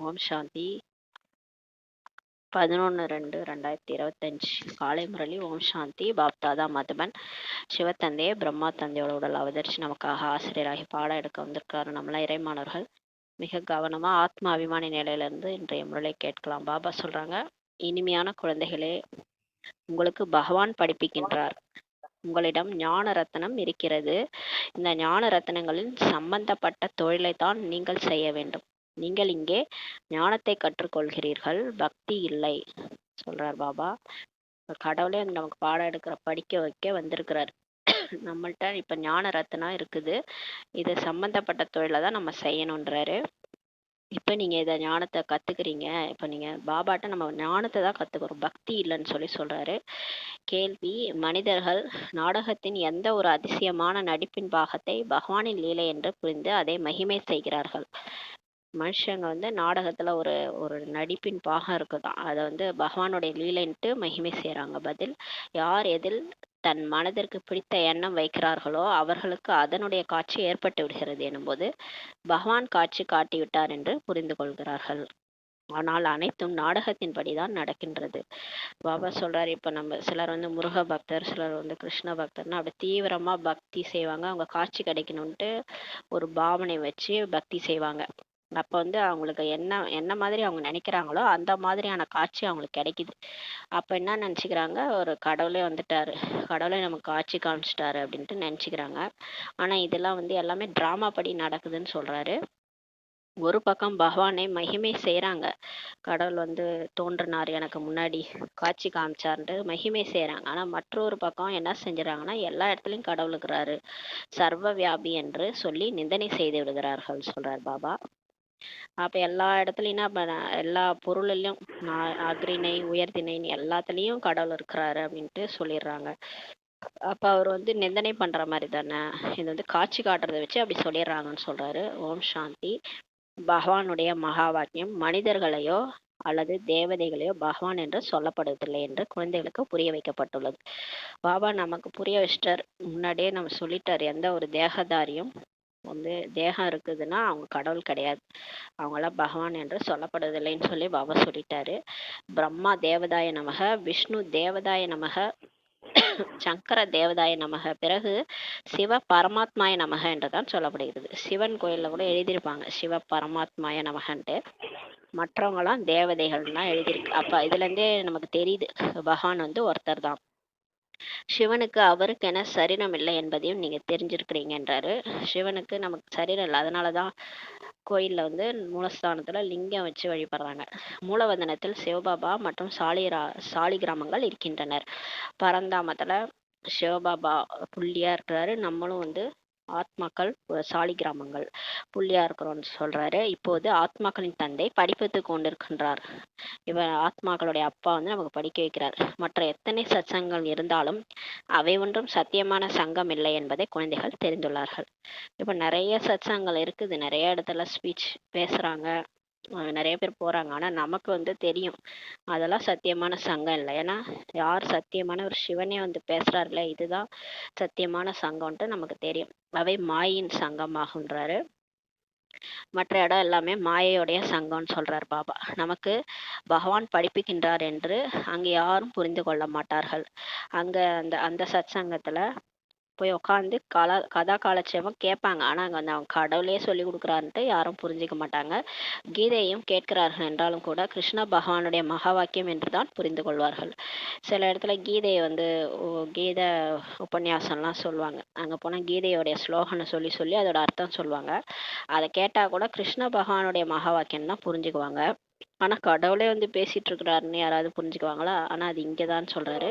ஓம் சாந்தி. 11/2/2025 காலை முரளி. ஓம் சாந்தி. பாப்தாதா மதுபன். சிவத்தந்தையே பிரம்மா தந்தையோட உடல் அவதரிச்சு நமக்காக ஆசிரியராகி பாடம் எடுக்க வந்திருக்காரு. நம்மளாம் இறைமானவர்கள் மிக கவனமா ஆத்ம அபிமானி நிலையிலிருந்து இன்றைய முரளை கேட்கலாம். பாபா சொல்றாங்க, இனிமையான குழந்தைகளே, உங்களுக்கு பகவான் படிப்பிக்கின்றார். உங்களிடம் ஞான ரத்னம் இருக்கிறது. இந்த ஞான ரத்னங்களில் சம்பந்தப்பட்ட தொழிலை தான் நீங்கள் செய்ய வேண்டும். நீங்கள் இங்கே ஞானத்தை கற்றுக்கொள்கிறீர்கள், பக்தி இல்லை சொல்றார் பாபா. கடவுளே நமக்கு பாடம் எடுக்கிற படிக்க வைக்க வந்திருக்கிறார். நம்மள்ட்ட இப்ப ஞான ரத்னா இருக்குது, இது சம்பந்தப்பட்ட தொழிலை தான் நம்ம செய்யணுன்றாரு. இப்ப நீங்க இத ஞானத்தை கத்துக்கிறீங்க. இப்ப நீங்க பாபாட்ட நம்ம ஞானத்தை தான் கத்துக்கிறோம், பக்தி இல்லைன்னு சொல்றாரு. கேள்வி: மனிதர்கள் நாடகத்தின் எந்த ஒரு அதிசயமான நடிப்பின் பாகத்தை பகவானின் லீலை என்று புரிந்து அதை மகிமை செய்கிறார்கள்? மனுஷங்க நாடகத்துல ஒரு ஒரு நடிப்பின் பாகம் இருக்குதான், அதை பகவானுடைய லீலைன்ட்டு மகிமை செய்யறாங்க. பதில்: யார் எதில் தன் மனதிற்கு பிடித்த எண்ணம் வைக்கிறார்களோ அவர்களுக்கு அதனுடைய காட்சி ஏற்பட்டு விடுகிறது எனும்போது பகவான் காட்சி காட்டிவிட்டார் என்று புரிந்து கொள்கிறார்கள். ஆனால் அனைத்தும் நாடகத்தின்படிதான் நடக்கின்றது. பாபா சொல்றாரு, இப்ப நம்ம சிலர் முருக பக்தர், சிலர் கிருஷ்ண பக்தர்னா அப்படி தீவிரமா பக்தி செய்வாங்க. அவங்க காட்சி கிடைக்கணும்ட்டு ஒரு பாவனை வச்சு பக்தி செய்வாங்க. அப்ப அவங்களுக்கு என்ன மாதிரி அவங்க நினைக்கிறாங்களோ அந்த மாதிரியான காட்சி அவங்களுக்கு கிடைக்குது. அப்ப என்ன நினைச்சுக்கிறாங்க, ஒரு கடவுளே வந்துட்டாரு, கடவுளே நமக்கு காட்சி காமிச்சிட்டாரு அப்படின்ட்டு நினைச்சுக்கிறாங்க. ஆனா இதெல்லாம் எல்லாமே டிராமா படி நடக்குதுன்னு சொல்றாரு. ஒரு பக்கம் பகவானை மகிமை செய்யறாங்க, கடவுள் தோன்றினார், எனக்கு முன்னாடி காட்சி காமிச்சார்ன்ட்டு மகிமை செய்யறாங்க. ஆனா மற்றொரு பக்கம் என்ன செஞ்சுறாங்கன்னா, எல்லா இடத்துலயும் கடவுள் இருக்கிறாரு, சர்வ வியாபி என்று சொல்லி நிந்தனை செய்து விடுகிறார்கள் சொல்றார் பாபா. அப்ப எல்லா இடத்துலயும் எல்லா பொருளிலும் அக்ரிணை உயர்திணைன்னு எல்லாத்துலயும் கடவுள் இருக்கிறாரு அப்படின்ட்டு சொல்லிடுறாங்க. அப்ப அவர் நிந்தனை பண்ற மாதிரி தானே, இது காட்சி காட்டுறதை வச்சு அப்படி சொல்லிடுறாங்கன்னு சொல்றாரு. ஓம் சாந்தி. பகவானுடைய மகா வாக்கியம் மனிதர்களையோ அல்லது தேவதைகளையோ பகவான் என்று சொல்லப்படுவதில்லை என்று குழந்தைகளுக்கு புரிய வைக்கப்பட்டுள்ளது. பாபா நமக்கு புரிய வச்சிட்டார். முன்னாடியே நம்ம சொல்லிட்டார், எந்த ஒரு தேகதாரியும் தேகம் இருக்குதுன்னா அவங்க கடவுள் கிடையாது, அவங்களாம் பகவான் என்று சொல்லப்படுவதில்லைன்னு சொல்லி பாபா சொல்லிட்டாரு. பிரம்மா தேவதாய நமக, விஷ்ணு தேவதாய நமக, சங்கர தேவதாய நமக, பிறகு சிவ பரமாத்மாய நமக என்றுதான் சொல்லப்படுகிறது. சிவன் கோயில்ல கூட எழுதியிருப்பாங்க சிவ பரமாத்மாய நமகன்ட்டு, மற்றவங்களாம் தேவதைகள்லாம் எழுதியிருக்கு. அப்ப இதுல இருந்தே நமக்கு தெரியுது பகவான் ஒருத்தர் தான். சிவனுக்கு அவருக்கென சரீரம் இல்லை என்பதையும் நீங்க தெரிஞ்சிருக்கிறீங்கன்றாரு. சிவனுக்கு நமக்கு சரீரம் இல்லை, அதனாலதான் கோயில்ல மூலஸ்தானத்துல லிங்கம் வச்சு வழிபடுறாங்க. மூலவதனத்தில் சிவபாபா மற்றும் சாலி கிராமங்கள் இருக்கின்றனர். பரந்தாமத்துல சிவபாபா புள்ளியா இருக்கிறாரு, நம்மளும் ஆத்மாக்கள் சாலி கிராமங்கள் புள்ளியா இருக்கிறோம்னு சொல்றாரு. இப்போது ஆத்மாக்களின் தந்தை படிப்பித்துக் கொண்டிருக்கின்றார். இவர் ஆத்மாக்களுடைய அப்பா நமக்கு படிக்க வைக்கிறார். மற்ற எத்தனை சத்சங்கம் இருந்தாலும் அவை ஒன்றும் சத்தியமான சங்கம் இல்லை என்பதை குழந்தைகள் தெரிந்துள்ளார்கள். இப்ப நிறைய சத்சங்கங்கள் இருக்குது, நிறைய இடத்துல ஸ்பீச் பேசுறாங்க, நிறைய பேர் போறாங்க. ஆனா நமக்கு தெரியும் அதெல்லாம் சத்தியமான சங்கம் இல்லை. ஏன்னா யார் சத்தியமான ஒரு சிவனே பேசுறாருல, இதுதான் சத்தியமான சங்கம்ன்ட்டு நமக்கு தெரியும். அவை மாயின் சங்கமாகுன்றாரு. மற்ற இடம் எல்லாமே மாயையுடைய சங்கம்னு சொல்றார் பாபா. நமக்கு பகவான் படிப்புகின்றார் என்று அங்க யாரும் புரிந்து கொள்ள மாட்டார்கள். அங்க அந்த அந்த சத் சங்கத்துல போய் உட்காந்து கதா காலட்சேபம் கேட்பாங்க. ஆனா அங்க அவங்க கடவுளே சொல்லி கொடுக்குறாருன்ட்டு யாரும் புரிஞ்சிக்க மாட்டாங்க. கீதையும் கேட்கிறார்கள் என்றாலும் கூட கிருஷ்ண பகவானுடைய மகா வாக்கியம் என்றுதான் புரிந்து கொள்வார்கள். சில இடத்துல கீதையை கீதை உபன்யாசம்லாம் சொல்லுவாங்க. அங்க போனா கீதையோடைய ஸ்லோகனை சொல்லி சொல்லி அதோட அர்த்தம் சொல்லுவாங்க. அதை கேட்டா கூட கிருஷ்ண பகவானுடைய மகா வாக்கியம் தான் புரிஞ்சுக்குவாங்க. ஆனா கடவுளே பேசிட்டு இருக்கிறாருன்னு யாராவது புரிஞ்சுக்குவாங்களா? ஆனா அது இங்கதான் சொல்றாரு,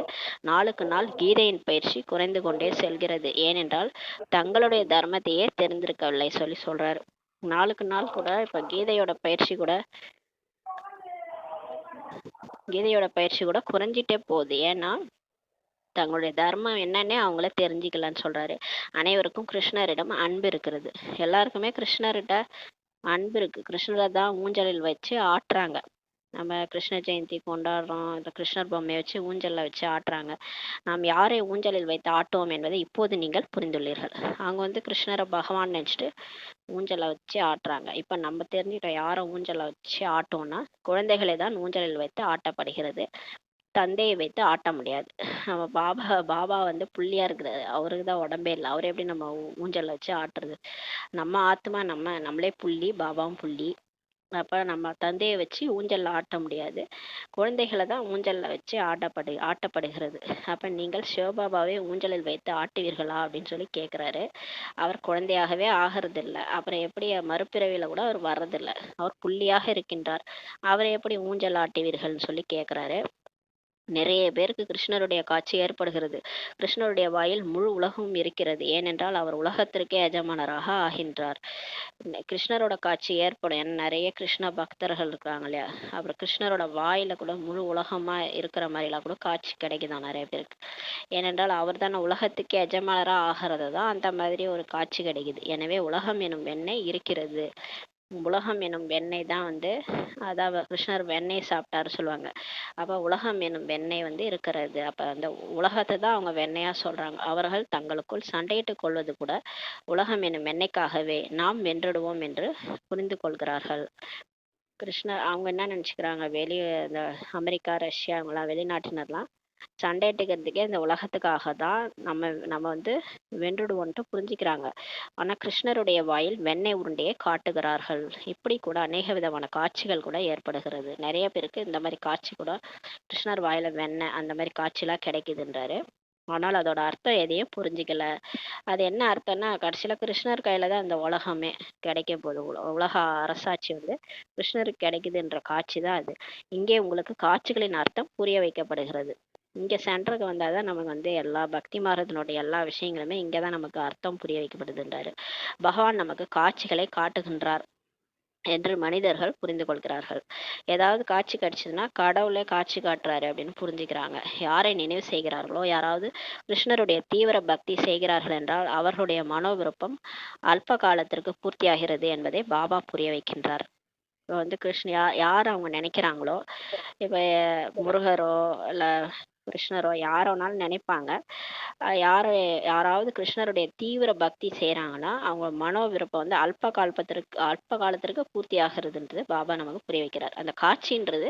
நாளுக்கு நாள் கீதையின் பயிற்சி குறைந்து கொண்டே செல்கிறது, ஏனென்றால் தங்களுடைய தர்மத்தையே தெரிந்திருக்கவில்லை சொல்றாரு. நாளுக்கு நாள் கூட இப்ப கீதையோட பயிற்சி கூட குறைஞ்சிட்டே போகுது. ஏன்னா தங்களுடைய தர்மம் என்னன்னே அவங்கள தெரிஞ்சுக்கலன்னு சொல்றாரு. அனைவருக்கும் கிருஷ்ணரிடம் அன்பு இருக்கிறது. எல்லாருக்குமே கிருஷ்ணர்கிட்ட அன்பு இருக்கு. கிருஷ்ணரை தான் ஊஞ்சலில் வச்சு ஆட்டுறாங்க. நம்ம கிருஷ்ண ஜெயந்தி கொண்டாடுறோம், இந்த கிருஷ்ணர் பொம்மையை வச்சு ஊஞ்சலில் வச்சு ஆட்டுறாங்க. நாம் யாரை ஊஞ்சலில் வைத்து ஆட்டுவோம் என்பதை இப்போது நீங்கள் புரிந்துள்ளீர்கள். அவங்க வந்து கிருஷ்ணரை பகவான் நினச்சிட்டு ஊஞ்சலை வச்சு ஆட்டுறாங்க. இப்போ நம்ம தெரிஞ்சுக்கிட்டோம் யாரை ஊஞ்சலை வச்சு ஆட்டோம்னா குழந்தைகளை தான் ஊஞ்சலில் வைத்து ஆட்டப்படுகிறது, தந்தையை வைத்து ஆட்ட முடியாது. நம்ம பாபா வந்து புள்ளியா இருக்கிறாரு, அவருக்கு தான் உடம்பே இல்லை, அவரை எப்படி நம்ம ஊஞ்சலில் வச்சு ஆட்டுறது? நம்ம ஆத்மா நம்மளே புள்ளி, பாபாவும் புள்ளி. அப்போ நம்ம தந்தையை வச்சு ஊஞ்சலில் ஆட்ட முடியாது, குழந்தைகளை தான் ஊஞ்சலில் வச்சு ஆட்டப்படுகிறது. அப்போ நீங்கள் சிவபாபாவை ஊஞ்சலில் வைத்து ஆட்டுவீர்களா அப்படின்னு சொல்லி கேட்குறாரு. அவர் குழந்தையாகவே ஆகிறதில்ல, அப்புறம் எப்படி மறுபிறவியில் கூட அவர் வர்றதில்லை, அவர் புள்ளியாக இருக்கின்றார், அவரை எப்படி ஊஞ்சல் ஆட்டுவீர்கள்னு சொல்லி கேட்குறாரு. நிறைய பேருக்கு கிருஷ்ணருடைய காட்சி ஏற்படுகிறது. கிருஷ்ணருடைய வாயில் முழு உலகமும் இருக்கிறது, ஏனென்றால் அவர் உலகத்திற்கே எஜமானராக ஆகின்றார். கிருஷ்ணரோட காட்சி ஏற்படும், ஏன்னா நிறைய கிருஷ்ண பக்தர்கள் இருக்காங்க இல்லையா, அப்புறம் கிருஷ்ணரோட வாயில கூட முழு உலகமா இருக்கிற மாதிரிலாம் கூட காட்சி கிடைக்குதான் நிறைய பேருக்கு. ஏனென்றால் அவர் தானே உலகத்துக்கு எஜமானரா ஆகிறது தான் அந்த மாதிரி ஒரு காட்சி கிடைக்குது. எனவே உலகம் எனும் வெண்ணெய் இருக்கிறது, உலகம் எனும் வெண்ணெய் தான் வந்து, அதாவது கிருஷ்ணர் வெண்ணெய் சாப்பிட்டாரு சொல்லுவாங்க. அப்போ உலகம் எனும் வெண்ணெய் வந்து இருக்கிறது. அப்போ அந்த உலகத்தை தான் அவங்க வெண்ணெயா சொல்றாங்க. அவர்கள் தங்களுக்குள் சண்டையிட்டுக் கொள்வது கூட உலகம் எனும் வெண்ணெய்க்காகவே, நாம் வென்றுடுவோம் என்று புரிந்து கொள்கிறார்கள். கிருஷ்ணர் அவங்க என்ன நினச்சிக்கிறாங்க, வெளியே இந்த அமெரிக்கா ரஷ்யா அவங்களாம் வெளிநாட்டினர்லாம் சண்டையிட்டுக்கிறதுக்கே இந்த உலகத்துக்காக தான் நம்ம வந்து வென்றுடுவோன்ட்டு புரிஞ்சுக்கிறாங்க. ஆனா கிருஷ்ணருடைய வாயில் வெண்ணெய் உருண்டையை காட்டுகிறார்கள். இப்படி கூட அநேக விதமான காட்சிகள் கூட ஏற்படுகிறது. நிறைய பேருக்கு இந்த மாதிரி காட்சி கூட, கிருஷ்ணர் வாயில வெண்ணெய் அந்த மாதிரி காட்சிலாம் கிடைக்குதுன்றாரு. ஆனால் அதோட அர்த்தம் எதையும் புரிஞ்சுக்கல. அது என்ன அர்த்தம்னா, கடைசியில கிருஷ்ணர் கையில தான் அந்த உலகமே கிடைக்க போகுது. உலக அரசாட்சி வந்து கிருஷ்ணருக்கு கிடைக்குதுன்ற காட்சி தான் அது. இங்கே உங்களுக்கு காட்சிகளின் அர்த்தம் புரிய வைக்கப்படுகிறது. இங்க சென்டருக்கு வந்தாதான் நமக்கு வந்து எல்லா பக்தி மார்க்கத்தினுடைய எல்லா விஷயங்களுமே இங்கதான் நமக்கு அர்த்தம் புரிய வைக்கப்படுதுன்றாரு. பகவான் நமக்கு காட்சிகளை காட்டுகின்றார் என்று மனிதர்கள் புரிந்து கொள்கிறார்கள். ஏதாவது காட்சி கிடைச்சதுன்னா கடவுளே காட்சி காட்டுறாரு அப்படின்னு புரிஞ்சுக்கிறாங்க. யாரை நினைவு செய்கிறார்களோ, யாராவது கிருஷ்ணருடைய தீவிர பக்தி செய்கிறார்கள் என்றால் அவர்களுடைய மனோவிருப்பம் அல்ப காலத்திற்கு பூர்த்தியாகிறது என்பதை பாபா புரிய வைக்கின்றார். இப்போ வந்து யார் அவங்க நினைக்கிறாங்களோ, இப்போ முருகரோ இல்லை கிருஷ்ணரோ யாரோனாலும் நினைப்பாங்க. யாராவது கிருஷ்ணருடைய தீவிர பக்தி செய்கிறாங்கன்னா அவங்க மனோ விருப்பம் வந்து அல்ப காலத்திற்கு பூர்த்தி ஆகிறதுன்றது பாபா நமக்கு புரிய வைக்கிறார். அந்த காட்சின்றது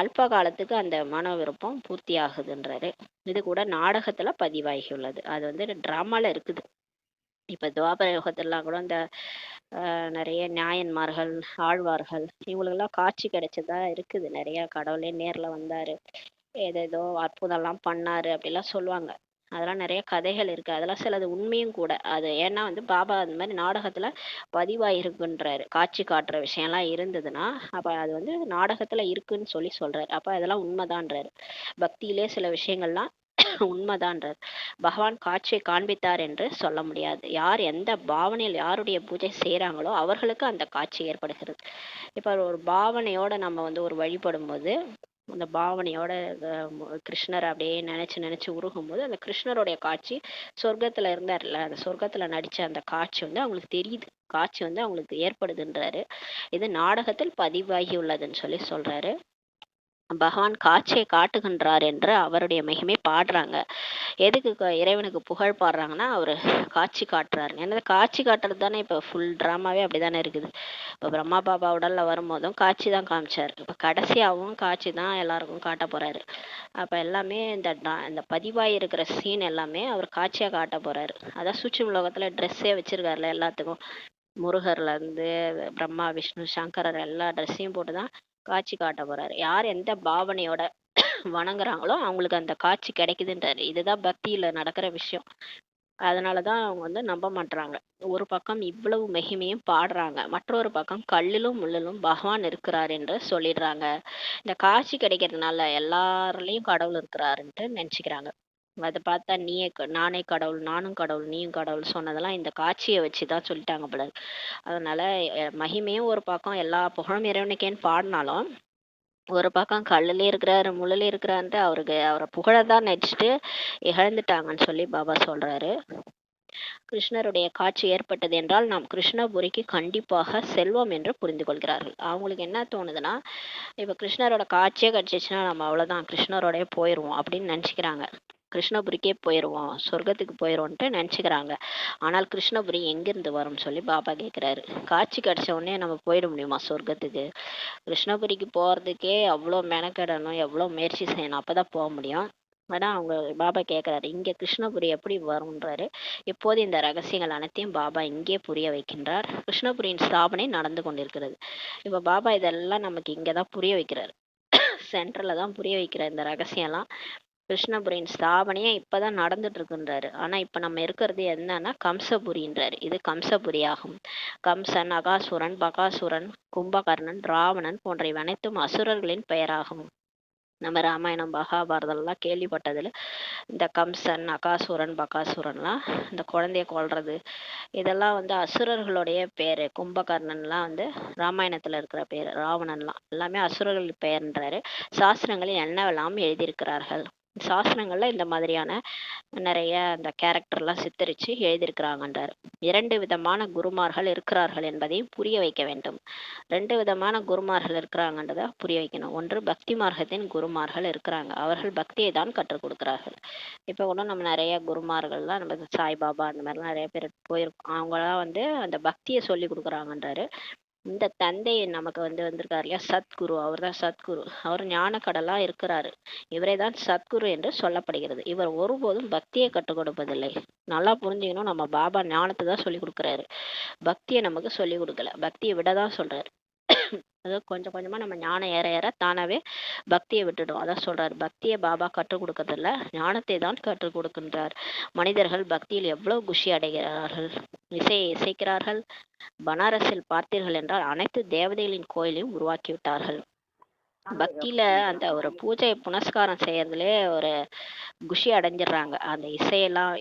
அல்ப காலத்துக்கு அந்த மனோ விருப்பம் பூர்த்தி ஆகுதுன்றாரு. இது கூட நாடகத்துல பதிவாகி உள்ளது, அது வந்து டிராமால இருக்குது. இப்ப துவாபர யுகத்திலாம் கூட இந்த நிறைய நாயன்மார்கள், ஆழ்வார்கள் இவங்களுக்கெல்லாம் காட்சி கிடைச்சதா இருக்குது. நிறைய கடவுளே நேர்ல வந்தாரு, ஏதேதோ அற்புதம்லாம் பண்ணாரு அப்படிலாம் சொல்லுவாங்க. அதெல்லாம் நிறைய கதைகள் இருக்கு, அதெல்லாம் சிலது உண்மையும் கூட. அது ஏன்னா வந்து பாபா அந்த மாதிரி நாடகத்துல பதிவாயிருக்குன்றாரு. காட்சி காட்டுற விஷயம்லாம் இருந்ததுன்னா அப்ப அது வந்து நாடகத்துல இருக்குன்னு சொல்றாரு. அப்ப அதெல்லாம் உண்மைதான்றாரு. பக்தியிலே சில விஷயங்கள்லாம் உண்மைதான்றார். பகவான் காட்சியை காண்பித்தார் என்று சொல்ல முடியாது. யார் எந்த பாவனையில் யாருடைய பூஜை செய்யறாங்களோ அவர்களுக்கு அந்த காட்சி ஏற்படுகிறது. இப்ப ஒரு பாவனையோட நம்ம வந்து ஒரு வழிபடும் போது, அந்த பாவனையோட கிருஷ்ணரை அப்படியே நினைச்சு உருகும் போது அந்த கிருஷ்ணருடைய காட்சி சொர்க்கத்துல இருந்தார்ல, அந்த சொர்க்கத்துல நடிச்ச அந்த காட்சி வந்து அவங்களுக்கு தெரியுது, காட்சி வந்து அவங்களுக்கு ஏற்படுதுன்றாரு. இது நாடகத்தில் பதிவாகி உள்ளதுன்னு சொல்றாரு. பகவான் காட்சியை காட்டுகின்றார் என்று அவருடைய மகிமை பாடுறாங்க. எதுக்கு இறைவனுக்கு புகழ் பாடுறாங்கன்னா அவரு காட்சி காட்டுறாரு. ஏன்னா காட்சி காட்டுறது தானே இப்ப ஃபுல் டிராமாவே அப்படிதானே இருக்குது. இப்ப பிரம்மா பாபா உடல்ல வரும்போதும் காட்சி தான் காமிச்சாரு, இப்ப கடைசியாவும் காட்சி தான் எல்லாருக்கும் காட்ட போறாரு. அப்ப எல்லாமே இந்த பதிவாய் இருக்கிற சீன் எல்லாமே அவர் காட்சியா காட்ட போறாரு. அதான் சூட்சும உலகத்துல ட்ரெஸ்ஸே வச்சிருக்காருல எல்லாத்துக்கும், முருகர்ல இருந்து பிரம்மா விஷ்ணு சங்கரர் எல்லா ட்ரெஸ்ஸையும் போட்டுதான் காட்சி காட்ட போறாரு. யார் எந்த பாவனையோட வணங்குறாங்களோ அவங்களுக்கு அந்த காட்சி கிடைக்குதுன்றாரு. இதுதான் பக்தியில நடக்கிற விஷயம். அதனாலதான் அவங்க வந்து நம்ப மாட்றாங்க. ஒரு பக்கம் இவ்வளவு மகிமையும் பாடுறாங்க, மற்றொரு பக்கம் கல்லிலும் முள்ளிலும் பகவான் இருக்கிறார் என்று சொல்லிடுறாங்க. இந்த காட்சி கிடைக்கிறதுனால எல்லாருலயும் கடவுள் இருக்கிறாருன்ட்டு நினைச்சுக்கிறாங்க. அதை பார்த்தா நானே கடவுள், நானும் கடவுள், நீயும் கடவுள் சொன்னதெல்லாம் இந்த காட்சியை வச்சுதான் சொல்லிட்டாங்க போல. அதனால மகிமையும் ஒரு பக்கம், எல்லா புகழும் இறைவனுக்கேன்னு பாடினாலும் ஒரு பக்கம் கல்லுலயே இருக்கிறாரு முள்ளுலயே இருக்கிறான்ட்டு அவரை புகழதான் நினைச்சிட்டு இழந்துட்டாங்கன்னு சொல்லி பாபா சொல்றாரு. கிருஷ்ணருடைய காட்சி ஏற்பட்டது என்றால் நாம் கிருஷ்ணபுரிக்கு கண்டிப்பாக செல்வோம் என்று புரிந்து கொள்கிறார்கள். அவங்களுக்கு என்ன தோணுதுன்னா, இப்போ கிருஷ்ணரோட காட்சியே கிடச்சிச்சுன்னா நம்ம அவ்வளோதான் கிருஷ்ணரோடய போயிடுவோம் அப்படின்னு நினச்சிக்கிறாங்க. கிருஷ்ணபுரிக்கே போயிடுவோம், சொர்க்கத்துக்கு போயிடுவோன்ட்டு நினச்சிக்கிறாங்க. ஆனால் கிருஷ்ணபுரி எங்கேருந்து வரும்னு சொல்லி பாபா கேட்குறாரு. காட்சி கிடச்ச உடனே நம்ம போயிட முடியுமா சொர்க்கத்துக்கு? கிருஷ்ணபுரிக்கு போகிறதுக்கே அவ்வளோ மெனக்கெடணும், எவ்வளோ முயற்சி செய்யணும், அப்போ தான் போக முடியும். ஆனால் அவங்க பாபா கேட்குறாரு, இங்கே கிருஷ்ணபுரி எப்படி வரும்ன்றாரு. இப்போது இந்த ரகசியங்கள் அனைத்தையும் பாபா இங்கே புரிய வைக்கின்றார். கிருஷ்ணபுரியின் ஸ்தாபனை நடந்து கொண்டிருக்கிறது. இப்போ பாபா இதெல்லாம் நமக்கு இங்கே தான் புரிய வைக்கிறார், சென்டரில் தான் புரிய வைக்கிறார் இந்த ரகசியம்லாம். கிருஷ்ணபுரியின் ஸ்தாபனையே இப்பதான் நடந்துட்டு இருக்குன்றாரு. ஆனா இப்ப நம்ம இருக்கிறது என்னன்னா கம்சபுரின்றாரு. இது கம்சபுரி ஆகும். கம்சன், அகாசுரன், பகாசுரன், கும்பகர்ணன், ராவணன் போன்ற இவை அனைத்தும் அசுரர்களின் பெயராகும். நம்ம ராமாயணம் மகாபாரதம்லாம் கேள்விப்பட்டதுல இந்த கம்சன், அகாசுரன், பகாசுரன்லாம் இந்த குழந்தைய கொல்றது இதெல்லாம் வந்து அசுரர்களுடைய பேரு. கும்பகர்ணன்லாம் வந்து ராமாயணத்துல இருக்கிற பேரு. ராவணன்லாம் எல்லாமே அசுரர்கள் பெயர்ன்றாரு. சாஸ்திரங்களில் என்னவெல்லாம் எழுதியிருக்கிறார்கள். சாஸ்திரங்கள்ல இந்த மாதிரியான நிறைய அந்த கேரக்டர்லாம் சித்தரிச்சு எழுதியிருக்கிறாங்கன்றார். 2 விதமான குருமார்கள் இருக்கிறார்கள் என்பதையும் புரிய வைக்க வேண்டும். 2 விதமான குருமார்கள் இருக்கிறாங்கன்றதை புரிய வைக்கணும். ஒன்று பக்தி மார்க்கத்தின் குருமார்கள் இருக்கிறாங்க, அவர்கள் பக்தியை தான் கற்றுக் கொடுக்கிறார்கள். இப்போ கூட நம்ம நிறைய குருமார்கள்லாம் நம்ம சாய்பாபா அந்த மாதிரிலாம் நிறைய பேர் போயிருக்கோம். அவங்களாம் வந்து அந்த பக்தியை சொல்லி கொடுக்குறாங்கன்றாரு. இந்த தந்தை நமக்கு வந்திருக்காரு இல்லையா, சத்குரு, அவர் தான் சத்குரு. அவர் ஞான கடலா இருக்கிறாரு. இவரே தான் சத்குரு என்று சொல்லப்படுகிறது. இவர் ஒருபோதும் பக்தியை கற்றுக் கொடுப்பதில்லை. நல்லா புரிஞ்சுக்கணும், நம்ம பாபா ஞானத்தை தான் சொல்லி கொடுக்குறாரு, பக்தியை நமக்கு சொல்லி கொடுக்கல. பக்தியை விட தான் சொல்றாரு. அதாவது கொஞ்சம் கொஞ்சமா நம்ம ஞானம் ஏற ஏற தானாவே பக்தியை விட்டுடும். அதான் சொல்றாரு, பக்தியை பாபா கற்றுக் கொடுக்கறதில்ல, ஞானத்தை தான் கற்றுக் கொடுக்கின்றார். மனிதர்கள் பக்தியில் எவ்வளவு குஷி அடைகிறார்கள், இசையை இசைக்கிறார்கள். பனாரஸில் பார்த்தீர்கள் என்றால் அனைத்து தேவதைகளின் கோயிலையும் உருவாக்கி விட்டார்கள். பக்தியில அந்த ஒரு பூஜை புனஸ்காரம் செய்யறதுலே ஒரு குஷி அடைஞ்சிடுறாங்க. அந்த இசையெல்லாம்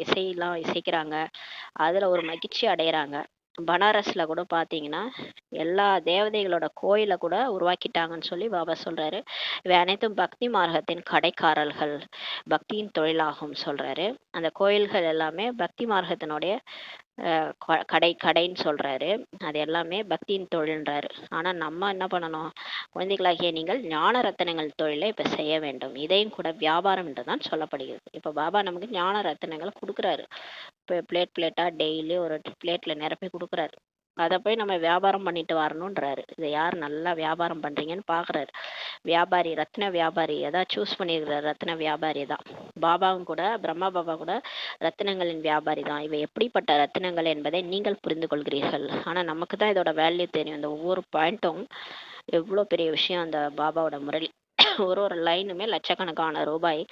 இசைக்கிறாங்க, அதுல ஒரு மகிழ்ச்சி அடைகிறாங்க. பனாரஸ்ல கூட பாத்தீங்கன்னா எல்லா தேவதைகளோட கோயிலை கூட உருவாக்கிட்டாங்கன்னு சொல்லி பாபா சொல்றாரு. இவை அனைத்தும் பக்தி மார்க்கத்தின் கடைக்காரர்கள், பக்தியின் தொழிலாகும் சொல்றாரு. அந்த கோயில்கள் எல்லாமே பக்தி மார்க்கத்தினுடைய கடைன்னு சொல்றாரு. அது எல்லாமே பக்தியின் தொழில்ன்றாரு. ஆனா நம்ம என்ன பண்ணணும், குழந்தைகளாகிய நீங்கள் ஞான ரத்தனங்கள் தொழிலை இப்ப செய்ய வேண்டும். இதையும் கூட வியாபாரம் என்றுதான் சொல்லப்படுகிறது. இப்ப பாபா நமக்கு ஞான ரத்தனங்களை கொடுக்குறாரு. இப்போ பிளேட்டா டெய்லி ஒரு பிளேட்ல நிரப்பி கொடுக்குறாரு. அதை போய் நம்ம வியாபாரம் பண்ணிட்டு வரணுன்றாரு. இதை யார் நல்லா வியாபாரம் பண்றீங்கன்னு பாக்குறாரு. வியாபாரி, ரத்ன வியாபாரி ஏதாவது சூஸ் பண்ணியிருக்கிறார், ரத்ன வியாபாரி தான். பாபாவும் கூட, பிரம்மா பாபா கூட ரத்தினங்களின் வியாபாரி தான். இவை எப்படிப்பட்ட ரத்தினங்கள் என்பதை நீங்கள் புரிந்து கொள்கிறீர்கள். ஆனா நமக்கு தான் இதோட வேல்யூ தெரியும். இந்த ஒவ்வொரு பாயிண்ட்டும் எவ்வளோ பெரிய விஷயம். அந்த பாபாவோட முரளி ஒரு லைனுமே லட்சக்கணக்கான ரூபாய்.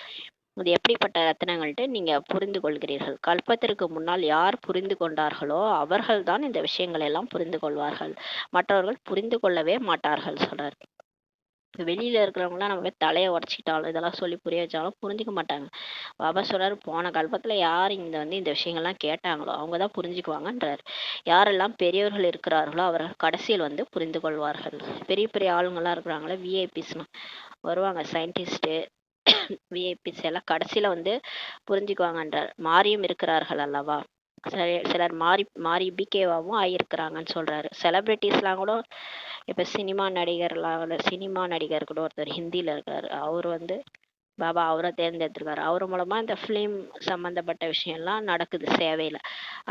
இது எப்படிப்பட்ட ரத்தினங்கள்ட்டு நீங்க புரிந்து கொள்கிறீர்கள். கல்பத்திற்கு முன்னால் யார் புரிந்து கொண்டார்களோ அவர்கள் தான் இந்த விஷயங்களை எல்லாம் புரிந்து கொள்வார்கள். மற்றவர்கள் புரிந்து கொள்ளவே மாட்டார்கள் சொல்றாரு. வெளியில இருக்கிறவங்களாம் நம்ம போய் தலையை உடச்சிக்கிட்டாலும் இதெல்லாம் சொல்லி புரிய வச்சாலும் புரிஞ்சுக்க மாட்டாங்க. பாபா சொல்றாரு, போன கல்பத்துல யார் இந்த விஷயங்கள்லாம் கேட்டாங்களோ அவங்க தான் புரிஞ்சுக்குவாங்கன்றாரு. யாரெல்லாம் பெரியவர்கள் இருக்கிறார்களோ அவர்கள் கடைசியில் வந்து புரிந்து கொள்வார்கள். பெரிய பெரிய ஆளுங்கள்லாம் இருக்கிறாங்களே, விஐபிஸ்லாம் வருவாங்க, சயின்டிஸ்ட்டு விஐபிஸ் எல்லாம் கடைசியில வந்து புரிஞ்சுக்குவாங்கன்றார். மாறியும் இருக்கிறார்கள் அல்லவா, சிலர் மாறி பிகேவாவும் ஆகியிருக்கிறாங்கன்னு சொல்றாரு. செலிபிரிட்டிஸ்லாம் கூட இப்ப சினிமா நடிகர் கூட ஒருத்தர் ஹிந்தியில இருக்காரு. அவர் வந்து பாபா அவரை தேர்ந்தெடுத்திருக்காரு. அவர் மூலமா இந்த பிலிம் சம்பந்தப்பட்ட விஷயம்லாம் நடக்குது சேவையில.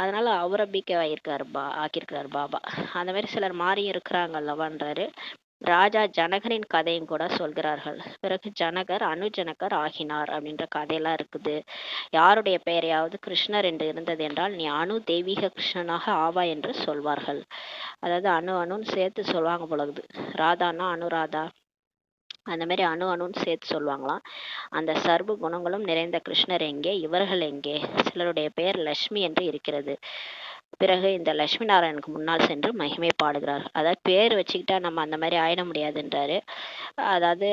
அதனால அவரை பிகே ஆக்கியிருக்காரு பாபா. அந்த மாதிரி சிலர் மாறி இருக்கிறாங்க அல்லவான்றாரு. ராஜா ஜனகரின் கதையும் கூட சொல்கிறார்கள். பிறகு ஜனகர் அனுஜனகர் ஆகினார் அப்படின்ற கதையெல்லாம் இருக்குது. யாருடைய பெயரையாவது கிருஷ்ணர் என்று இருந்தது என்றால் நீ அணு தெய்வீக கிருஷ்ணனாக ஆவா என்று சொல்வார்கள். அதாவது அணுன்னு சேர்த்து சொல்லுவாங்க பொழுது. ராதானா அனுராதா, அந்த மாதிரி அணுன்னு சேர்த்து சொல்லுவாங்களாம். அந்த சர்வ குணங்களும் நிறைந்த கிருஷ்ணர் எங்கே, இவர்கள் எங்கே? சிலருடைய பெயர் லட்சுமி என்று இருக்கிறது. பிறகு இந்த லட்சுமி நாராயணுக்கு முன்னால் சென்று மகிமை பாடுகிறார். அதாவது பேர் வச்சுக்கிட்டா நம்ம அந்த மாதிரி ஆயிட முடியாதுன்றாரு. அதாவது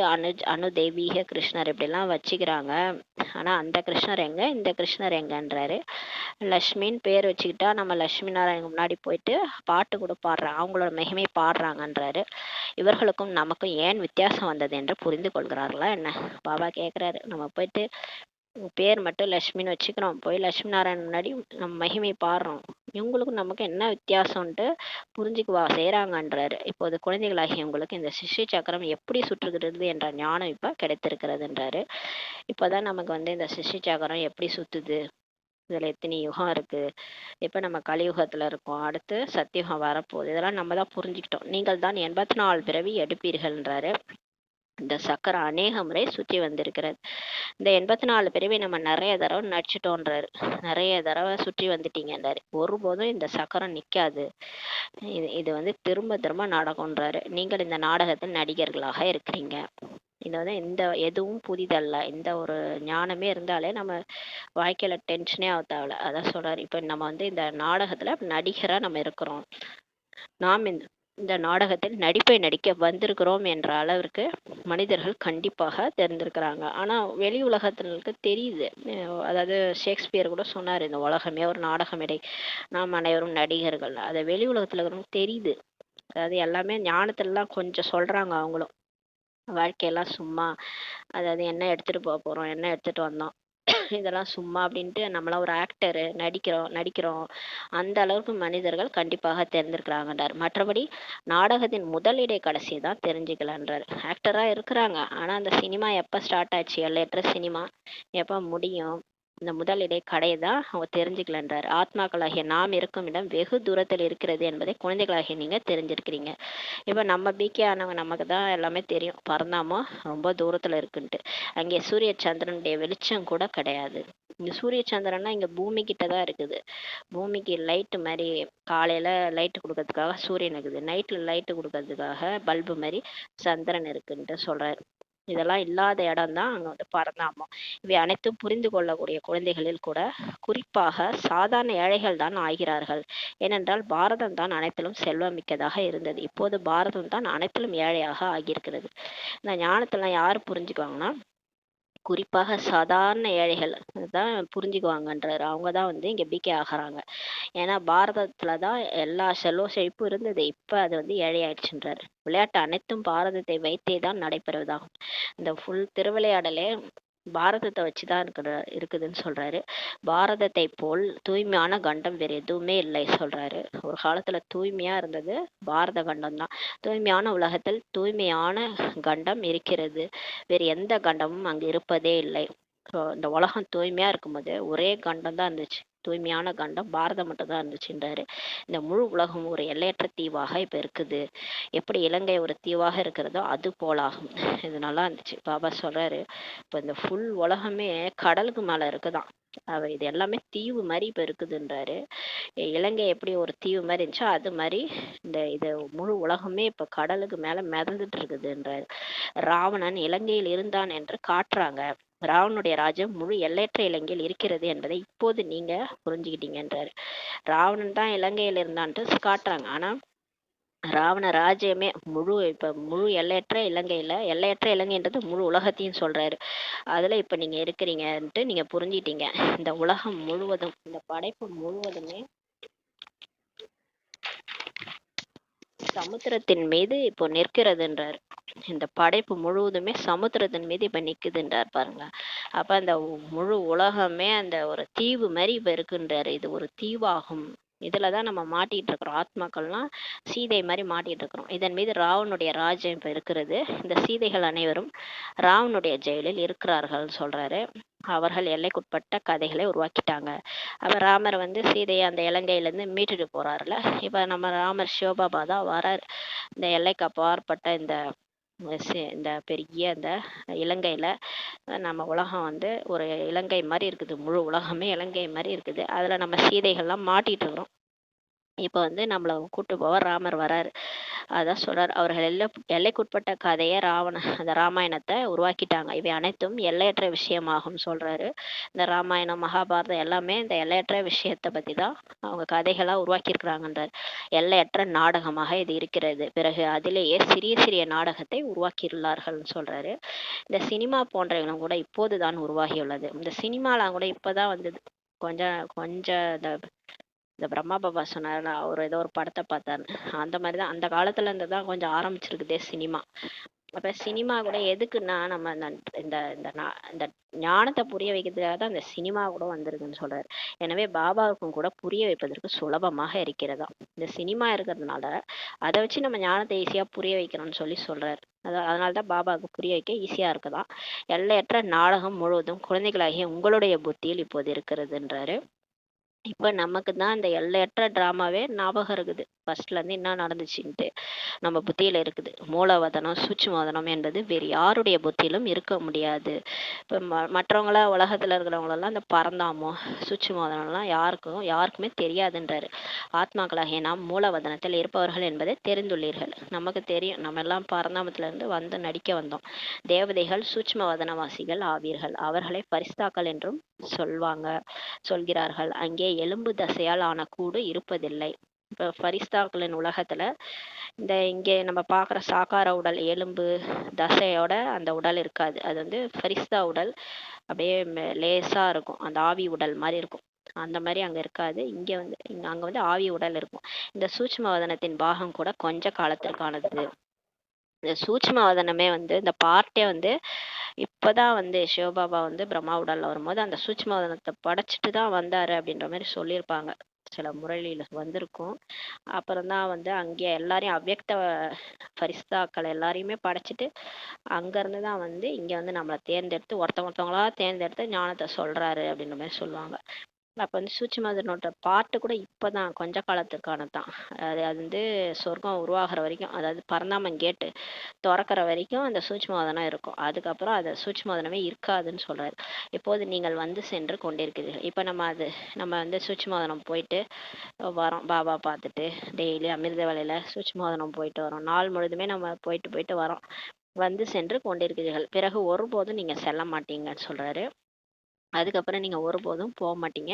அணு தெய்வீக கிருஷ்ணர் இப்படிலாம் வச்சுக்கிறாங்க. ஆனா அந்த கிருஷ்ணர் எங்க, இந்த கிருஷ்ணர் எங்கன்றாரு. லட்சுமின்னு பேர் வச்சுக்கிட்டா நம்ம லட்சுமி நாராயணுக்கு முன்னாடி போயிட்டு பாட்டு கூட பாடுறாங்க, அவங்களோட மகிமை பாடுறாங்கன்றாரு. இவர்களுக்கும் நமக்கும் ஏன் வித்தியாசம் வந்தது என்று புரிந்து கொள்கிறார்களா என்ன? பாபா கேட்குறாரு. நம்ம போயிட்டு பேர் மட்டும் லட்சுமின்னு வச்சுக்கிறோம், போய் லட்சுமி நாராயணன் முன்னாடி நம்ம மகிமை பாடுறோம். இவங்களுக்கும் நமக்கு என்ன வித்தியாசம்ன்ட்டு புரிஞ்சுக்குவா செய்கிறாங்கன்றாரு. இப்போது குழந்தைகளாகிய உங்களுக்கு இந்த சிஷ்ய சக்கரம் எப்படி சுற்றுகிறது என்ற ஞானம் இப்போ கிடைத்திருக்கிறதுன்றாரு. இப்போதான் நமக்கு வந்து இந்த சிஷ்ய சக்கரம் எப்படி சுத்துது, இதில் எத்தனை யுகம் இருக்கு, இப்போ நம்ம கலியுகத்தில் இருக்கோம், அடுத்து சத்தியுகம் வரப்போகுது, இதெல்லாம் நம்ம தான் புரிஞ்சுக்கிட்டோம். நீங்கள் தான் 84 பிறவி எடுப்பீர்கள்ன்றாரு. இந்த சக்கரம் அநேக முறை சுற்றி வந்திருக்கிறது. இந்த 84 பிறவி நம்ம நிறைய தடவை நடிச்சிட்டோன்றாரு. நிறைய தடவை சுற்றி வந்துட்டீங்கன்றாரு. ஒருபோதும் இந்த சக்கரம் நிற்காது, இது இது வந்து திரும்ப திரும்ப நடக்கும்ன்றாரு. நீங்கள் இந்த நாடகத்தில் நடிகர்களாக இருக்கிறீங்க. இது வந்து எந்த எதுவும் புதிதல்ல. இந்த ஒரு ஞானமே இருந்தாலே நம்ம வாழ்க்கையில டென்ஷனே ஆக தேவையில்ல. அதான் சொல்றாரு. இப்போ நம்ம வந்து இந்த நாடகத்துல நடிகரா நம்ம இருக்கிறோம். நாம் இந்த நாடகத்தில் நடிப்பை நடிக்க வந்திருக்கிறோம் என்ற அளவிற்கு மனிதர்கள் கண்டிப்பாக தெரிந்திருக்கிறாங்க. ஆனா வெளி உலகத்தினருக்கு தெரியுது. அதாவது ஷேக்ஸ்பியர் கூட சொன்னார், இந்த உலகமே ஒரு நாடக மேடை, நாம் அனைவரும் நடிகர்கள். அதை வெளி உலகத்துல இருக்கிறவங்க தெரியுது. அதாவது எல்லாமே ஞானத்துலலாம் கொஞ்சம் சொல்றாங்க அவங்களும். வாழ்க்கையெல்லாம் சும்மா, அதாவது என்ன எடுத்துட்டு போக போறோம், என்ன எடுத்துட்டு வந்தோம், இதெல்லாம் சும்மா அப்படின்ட்டு நம்மளாம் ஒரு ஆக்டரு, நடிக்கிறோம் அந்த அளவுக்கு மனிதர்கள் கண்டிப்பாக தெரிஞ்சிருக்கிறாங்கன்றார். மற்றபடி நாடகத்தின் முதல் இடை கடைசி தான் தெரிஞ்சுக்கலன்றார். ஆக்டராக இருக்கிறாங்க, ஆனால் அந்த சினிமா எப்போ ஸ்டார்ட் ஆச்சு, எல்லையற்ற சினிமா எப்போ முடியும், இந்த முதல் இடை கடை தான் அவங்க தெரிஞ்சுக்கலன்றார். ஆத்மாக்களாகிய நாம் இருக்கும் இடம் வெகு தூரத்தில் இருக்கிறது என்பதை குழந்தைகளாகிய நீங்கள் தெரிஞ்சிருக்கிறீங்க. இப்போ நம்ம பிகே ஆனவங்க நமக்கு தான் எல்லாமே தெரியும், பரந்தாமோ ரொம்ப தூரத்தில் இருக்குன்ட்டு. அங்கே சூரிய சந்திரனுடைய வெளிச்சம் கூட கிடையாது. இங்கே சூரிய சந்திரன்னா இங்கே பூமி கிட்ட தான் இருக்குது. பூமிக்கு லைட்டு மாதிரி காலையில் லைட்டு கொடுக்கறதுக்காக சூரியன் இருக்குது, நைட்டில் லைட்டு கொடுக்கறதுக்காக பல்பு மாதிரி சந்திரன் இருக்குன்ட்டு சொல்கிறாரு. இதெல்லாம் இல்லாத இடம் தான் அங்கே வந்து பரந்தாமம். இவை அனைத்தும் புரிந்து கொள்ளக்கூடிய குழந்தைகளில் கூட குறிப்பாக சாதாரண ஏழைகள் தான் ஆகிறார்கள். ஏனென்றால் பாரதம் தான் அனைத்திலும் செல்வம் மிக்கதாக இருந்தது. இப்போது பாரதம் தான் அனைத்திலும் ஏழையாக ஆகியிருக்கிறது. இந்த ஞானத்தெல்லாம் யார் புரிஞ்சுக்குவாங்கன்னா குறிப்பாக சாதாரண ஏழைகள் தான் புரிஞ்சுக்குவாங்கன்றாரு. அவங்க தான் வந்து இங்கே பிகே ஆகிறாங்க. ஏன்னா பாரதத்துல தான் எல்லா செல்வ செழிப்பும் இருந்தது, இப்போ அது வந்து ஏழையாயிடுச்சுன்றாரு. விளையாட்டு அனைத்தும் பாரதத்தை வைத்தே தான் நடைபெறுவதாகும். இந்த ஃபுல் திருவிளையாடலே பாரதத்தை வச்சுதான் இருக்குதுன்னு சொல்றாரு. பாரதத்தை போல் தூய்மையான கண்டம் வேறு எதுவுமே இல்லை சொல்றாரு. ஒரு காலத்துல தூய்மையா இருந்தது பாரத கண்டம் தான். தூய்மையான உலகத்தில் தூய்மையான கண்டம் இருக்கிறது, வேறு எந்த கண்டமும் அங்கு இருப்பதே இல்லை. இந்த உலகம் தூய்மையா இருக்கும்போது ஒரே கண்டம் தான் இருந்துச்சு, தூய்மையான கண்டம் பாரதம் மட்டும் தான் இருந்துச்சுன்றாரு. இந்த முழு உலகம் ஒரு எல்லையற்ற தீவாக இப்போ இருக்குது. எப்படி இலங்கை ஒரு தீவாக இருக்கிறதோ அது போலாகும். இது நல்லா இருந்துச்சு. பாபா சொல்றாரு, இப்போ இந்த ஃபுல் உலகமே கடலுக்கு மேலே இருக்குதான். இது எல்லாமே தீவு மாதிரி இப்போ இருக்குதுன்றாரு. இலங்கை எப்படி ஒரு தீவு மாதிரி இருந்துச்சோ அது மாதிரி இது முழு உலகமே இப்போ கடலுக்கு மேலே மிதந்துட்டு இருக்குதுன்றாரு. ராவணன் இலங்கையில் இருந்தான் என்று காட்டுறாங்க. ராவனுடைய ராஜ்யம் முழு எல்லையற்ற இலங்கையில் இருக்கிறது என்பதை இப்போது நீங்க புரிஞ்சுக்கிட்டீங்கன்றாரு. ராவணன் தான் இலங்கையில் இருந்தான்ட்டு காட்டுறாங்க, ஆனா ராவண ராஜ்யமே முழு எல்லையற்ற இலங்கைன்றது முழு உலகத்தையும் சொல்றாரு. அதுல இப்ப நீங்க இருக்கிறீங்கன்ட்டு நீங்க புரிஞ்சிட்டீங்க. இந்த உலகம் முழுவதும், இந்த படைப்பு முழுவதுமே சமுத்திரத்தின் மீது இப்போ நிற்கிறதுன்றார். இந்த படைப்பு முழுவதுமே சமுத்திரத்தின் மீது இப்ப நிக்குதுன்றார் பாருங்க. அப்ப அந்த முழு உலகமே அந்த ஒரு தீவு மாதிரி இப்ப இருக்குன்றாரு. இது ஒரு தீவாகும். இதுலதான் நம்ம மாட்டிட்டு இருக்கிறோம். ஆத்மாக்கள்லாம் சீதை மாதிரி மாட்டிட்டு இருக்கிறோம். இதன் மீது ராவனுடைய ராஜ்யம் இப்ப இருக்கிறது. இந்த சீதைகள் அனைவரும் ராவனுடைய ஜெயிலில் இருக்கிறார்கள் சொல்றாரு. அவர்கள் எல்லைக்குட்பட்ட கதைகளை உருவாக்கிட்டாங்க. அப்ப ராமர் வந்து சீதையை அந்த இலங்கையில இருந்து மீட்டுட்டு போறாருல. இப்ப நம்ம ராமர் சிவபாபா தான் வராரு. இந்த எல்லைக்கு அப்பாற்பட்ட இந்த பெரிய இந்த இலங்கையில நம்ம உலகம் வந்து ஒரு இலங்கை மாதிரி இருக்குது. முழு உலகமே இலங்கை மாதிரி இருக்குது. அதுல நம்ம சீதைகள்லாம் மாட்டிட்டு இருக்கிறோம். இப்போ வந்து நம்மளை கூட்டு போவார் ராமர் வராரு. அதான் சொல்றார், அவர்கள் எல்லைக்குட்பட்ட கதையை அந்த ராமாயணத்தை உருவாக்கிட்டாங்க. இவை அனைத்தும் எல்லையற்ற விஷயமாகும் சொல்றாரு. இந்த ராமாயணம் மகாபாரதம் எல்லாமே இந்த எல்லையற்ற விஷயத்தை பத்தி தான் அவங்க கதைகளா உருவாக்கியிருக்கிறாங்கன்றார். எல்லையற்ற நாடகமாக இது இருக்கிறது. பிறகு அதிலேயே சிறிய சிறிய நாடகத்தை உருவாக்கியுள்ளார்கள்னு சொல்றாரு. இந்த சினிமா போன்றவங்களும் கூட இப்போதுதான் உருவாகியுள்ளது. இந்த சினிமாலாம் கூட இப்பதான் வந்தது. கொஞ்சம் கொஞ்சம் இந்த பிரம்மா பாபா சொன்னார், அவர் ஏதோ ஒரு படத்தை பார்த்தாரு, அந்த மாதிரி தான் அந்த காலத்துல இருந்து தான் கொஞ்சம் ஆரம்பிச்சிருக்குதே சினிமா. அப்ப சினிமா கூட எதுக்குன்னா நம்ம இந்த இந்த இந்த ஞானத்தை புரிய வைக்கிறதுக்காக தான் அந்த சினிமா கூட வந்திருக்குன்னு சொல்றாரு. எனவே பாபாவுக்கும் கூட புரிய வைப்பதற்கு சுலபமாக இருக்கிறதா இந்த சினிமா இருக்கிறதுனால, அதை வச்சு நம்ம ஞானத்தை ஈஸியா புரிய வைக்கணும்னு சொல்றாரு. அதனாலதான் பாபாவுக்கு புரிய வைக்க ஈஸியா இருக்குதான். எல்லையற்ற நாடகம் முழுவதும் குழந்தைகளாகிய உங்களுடைய புத்தியில் இப்போது இருக்கிறதுன்றாரு. இப்ப நமக்கு தான் இந்த எல்லையற்ற டிராமாவே ஞாபகம் இருக்குது. ஃபர்ஸ்ட்ல இருந்து என்ன நடந்துச்சுன்ட்டு நம்ம புத்தியில இருக்குது. மூலவதனம் சூட்சுமவதனம் என்பது வேறு யாருடைய புத்தியிலும் இருக்க முடியாது. இப்ப மற்றவங்கள உலகத்துல இருக்கிறவங்களெல்லாம் இந்த பரந்தாமம் சூட்சுமவதனம்லாம் யாருக்குமே தெரியாதுன்றாரு. ஆத்மாக்களாகிய நாம் மூலவதனத்தில் இருப்பவர்கள் என்பதை தெரிந்துள்ளீர்கள். நமக்கு தெரியும், நம்ம எல்லாம் பரந்தாமத்துல இருந்து வந்து நடிக்க வந்தோம். தேவதைகள் சூட்சுமவதனவாசிகள் ஆவீர்கள். அவர்களை பரிஸ்தாக்கள் என்றும் சொல்கிறார்கள். அங்கே எலும்பு தசையால் ஆன கூடு இருப்பதில்லை. இப்ப பரிஸ்தாக்களின் உலகத்துல இங்கே நம்ம பாக்குற சாக்கார உடல் எலும்பு தசையோட அந்த உடல் இருக்காது. அது வந்து பரிஸ்தா உடல் அப்படியே லேசா இருக்கும். அந்த ஆவி உடல் மாதிரி இருக்கும். அந்த மாதிரி அங்க இருக்காது. அங்க வந்து ஆவி உடல் இருக்கும். இந்த சூட்சுமவதனத்தின் பாகம் கூட கொஞ்ச காலத்திற்கானது. இந்த சூட்சுமவதனமே வந்து இந்த பார்ட்டே வந்து இப்பதான் வந்து சிவபாபா வந்து பிரம்மா உடல்ல வரும்போது அந்த சூட்சுமவதனத்தை படைச்சிட்டு தான் வந்தாரு அப்படின்ற மாதிரி சொல்லியிருப்பாங்க. சில முரளியில வந்திருக்கும். அப்புறம்தான் வந்து அங்கே எல்லாரையும் அவ்யக்த பரிஸ்தாக்கள் எல்லாரையுமே படைச்சிட்டு அங்க இருந்துதான் வந்து இங்க வந்து நம்மளை தேர்ந்தெடுத்து ஒருத்தவங்களா தேர்ந்தெடுத்து ஞானத்தை சொல்றாரு அப்படின்ற மாதிரி சொல்லுவாங்க. அப்ப வந்து சூட்சுமதனோட பாட்டு கூட இப்பதான் கொஞ்ச காலத்துக்கானதான். அது அது வந்து சொர்க்கம் உருவாகிற வரைக்கும், அதாவது பரந்தாமன் கேட்டு திறக்கிற வரைக்கும் அந்த சூட்சுமவதனம் இருக்கும். அதுக்கப்புறம் அது சூட்சுமவதனமே இருக்காதுன்னு சொல்றாரு. இப்போது நீங்கள் வந்து சென்று கொண்டிருக்கிறீர்கள். இப்ப நம்ம வந்து சூட்சுமவதனம் போயிட்டு வரோம். பாபா பார்த்துட்டு டெய்லி அமிர்த வேலையில சூட்சுமவதனம் போயிட்டு வரோம். நாள் முழுதுமே நம்ம போயிட்டு போயிட்டு வரோம். வந்து சென்று கொண்டிருக்கிறீர்கள். பிறகு ஒருபோதும் நீங்க செல்ல மாட்டீங்கன்னு சொல்றாரு. அதுக்கப்புறம் நீங்க ஒருபோதும் போக மாட்டீங்க.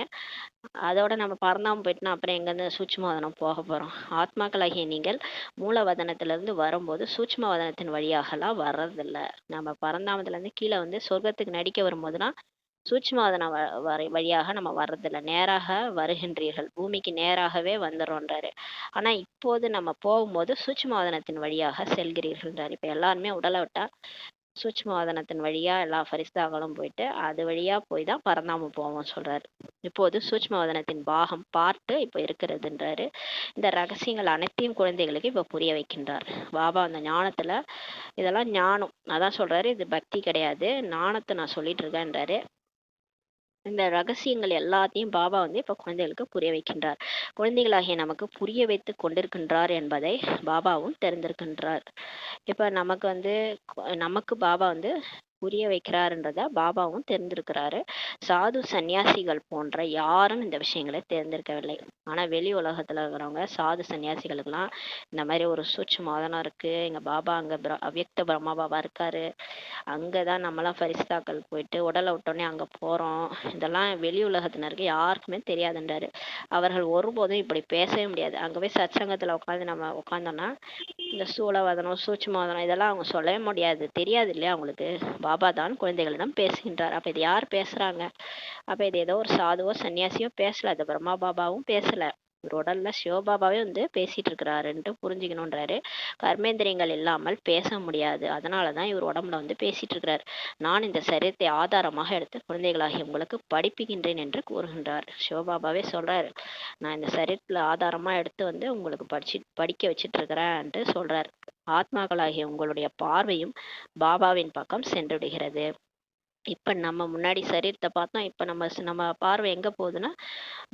அதோட நம்ம பரந்தாமம் போயிட்டோம்னா அப்புறம் எங்கேருந்து சூட்சுமவதனம் போக போறோம். ஆத்மாக்களாகிய நீங்கள் மூலவதனத்திலிருந்து வரும்போது சூட்சுமவதனத்தின் வழியாகலாம் வர்றதில்ல. நம்ம பரந்தாமத்துல இருந்து கீழே வந்து சொர்க்கத்துக்கு நடிக்க வரும்போதுலாம் சூட்சுமவதன வழியாக நம்ம வர்றதில்ல. நேராக வருகின்றீர்கள். பூமிக்கு நேராகவே வந்துடும்ன்றாரு. ஆனா இப்போது நம்ம போகும்போது சூட்சுமவதனத்தின் வழியாக செல்கிறீர்கள்ன்றாரு. இப்ப எல்லாருமே உடலை விட்டா சூட்சுமவதனத்தின் வழியா எல்லா பரிஸ்தாக்களும் போயிட்டு அது வழியா போய் தான் பரந்தாமம் போவோம் சொல்றாரு. இப்போது சூட்சுமவதனத்தின் பாகம் பார்ட்டு இப்ப இருக்கிறதுன்றாரு. இந்த ரகசியங்கள் அனைத்தையும் குழந்தைகளுக்கு இப்ப புரிய வைக்கின்றார் பாபா. அந்த ஞானத்துல இதெல்லாம் ஞானம் அதான் சொல்றாரு. இது பக்தி கிடையாது, ஞானத்தை நான் சொல்லிட்டு இருக்கேன்றாரு. இந்த ரகசியங்கள் எல்லாத்தையும் பாபா வந்து இப்ப குழந்தைகளுக்கு புரிய வைக்கின்றார். குழந்தைகளாகிய நமக்கு புரிய வைத்து கொண்டிருக்கின்றார் என்பதை பாபாவும் தெரிந்திருக்கின்றார். இப்ப நமக்கு பாபா வந்து புரிய வைக்கிறாருன்றத பாபாவும் தெரிந்திருக்கிறாரு. சாது சன்னியாசிகள் போன்ற யாரும் இந்த விஷயங்களை தெரிந்திருக்கவில்லை. ஆனா வெளி உலகத்துல இருக்கிறவங்க சாது சன்னியாசிகளுக்கெல்லாம் இந்த மாதிரி ஒரு சூட்சுமவதனம் இருக்கு, எங்க பாபா அங்க அவ்யக்த பிரம்மா பாபா இருக்காரு, அங்கதான் நம்மலாம் பரிசுத்தாக்கள் போயிட்டு உடலை விட்டோடனே அங்க போறோம், இதெல்லாம் வெளி உலகத்தினருக்கு யாருக்குமே தெரியாதுன்றாரு. அவர்கள் ஒருபோதும் இப்படி பேசவே முடியாது. அங்க போய் சத்சங்கத்துல உட்காந்து நம்ம உட்காந்தோம்னா இந்த சூழவதனம் சூட்சுமவதனம் இதெல்லாம் அவங்க சொல்லவே முடியாது, தெரியாது இல்லையா அவங்களுக்கு. பாபா தான் குழந்தைகளிடம் பேசுகின்றார். அப்ப இது யார் பேசுறாங்க? அப்ப இது ஏதோ ஒரு சாதுவோ சன்னியாசியோ பேசல, அது பிரம்மா பாபாவும் பேசல, ஒரு உடல்ல சிவபாபாவே வந்து பேசிட்டு இருக்கிறாருன்ட்டு புரிஞ்சுக்கணுன்றாரு. கர்மேந்திரியங்கள் இல்லாமல் பேச முடியாது, அதனாலதான் இவர் உடம்புல வந்து பேசிட்டு இருக்கிறார். நான் இந்த சரீரத்தை ஆதாரமாக எடுத்து குழந்தைகளாகிய உங்களுக்கு படிப்புகின்றேன் என்று கூறுகின்றார். சிவபாபாவே சொல்றாரு, நான் இந்த சரீரத்துல ஆதாரமா எடுத்து வந்து உங்களுக்கு படிக்க வச்சிட்டு இருக்கிறேன்ட்டு சொல்றாரு. ஆத்மாக்களாகிய உங்களுடைய பார்வையும் பாபாவின் பக்கம் சென்று விடுகிறது. இப்ப நம்ம முன்னாடி சரீரத்தை பார்த்தோம். இப்ப நம்ம பார்வை எங்க போகுதுன்னா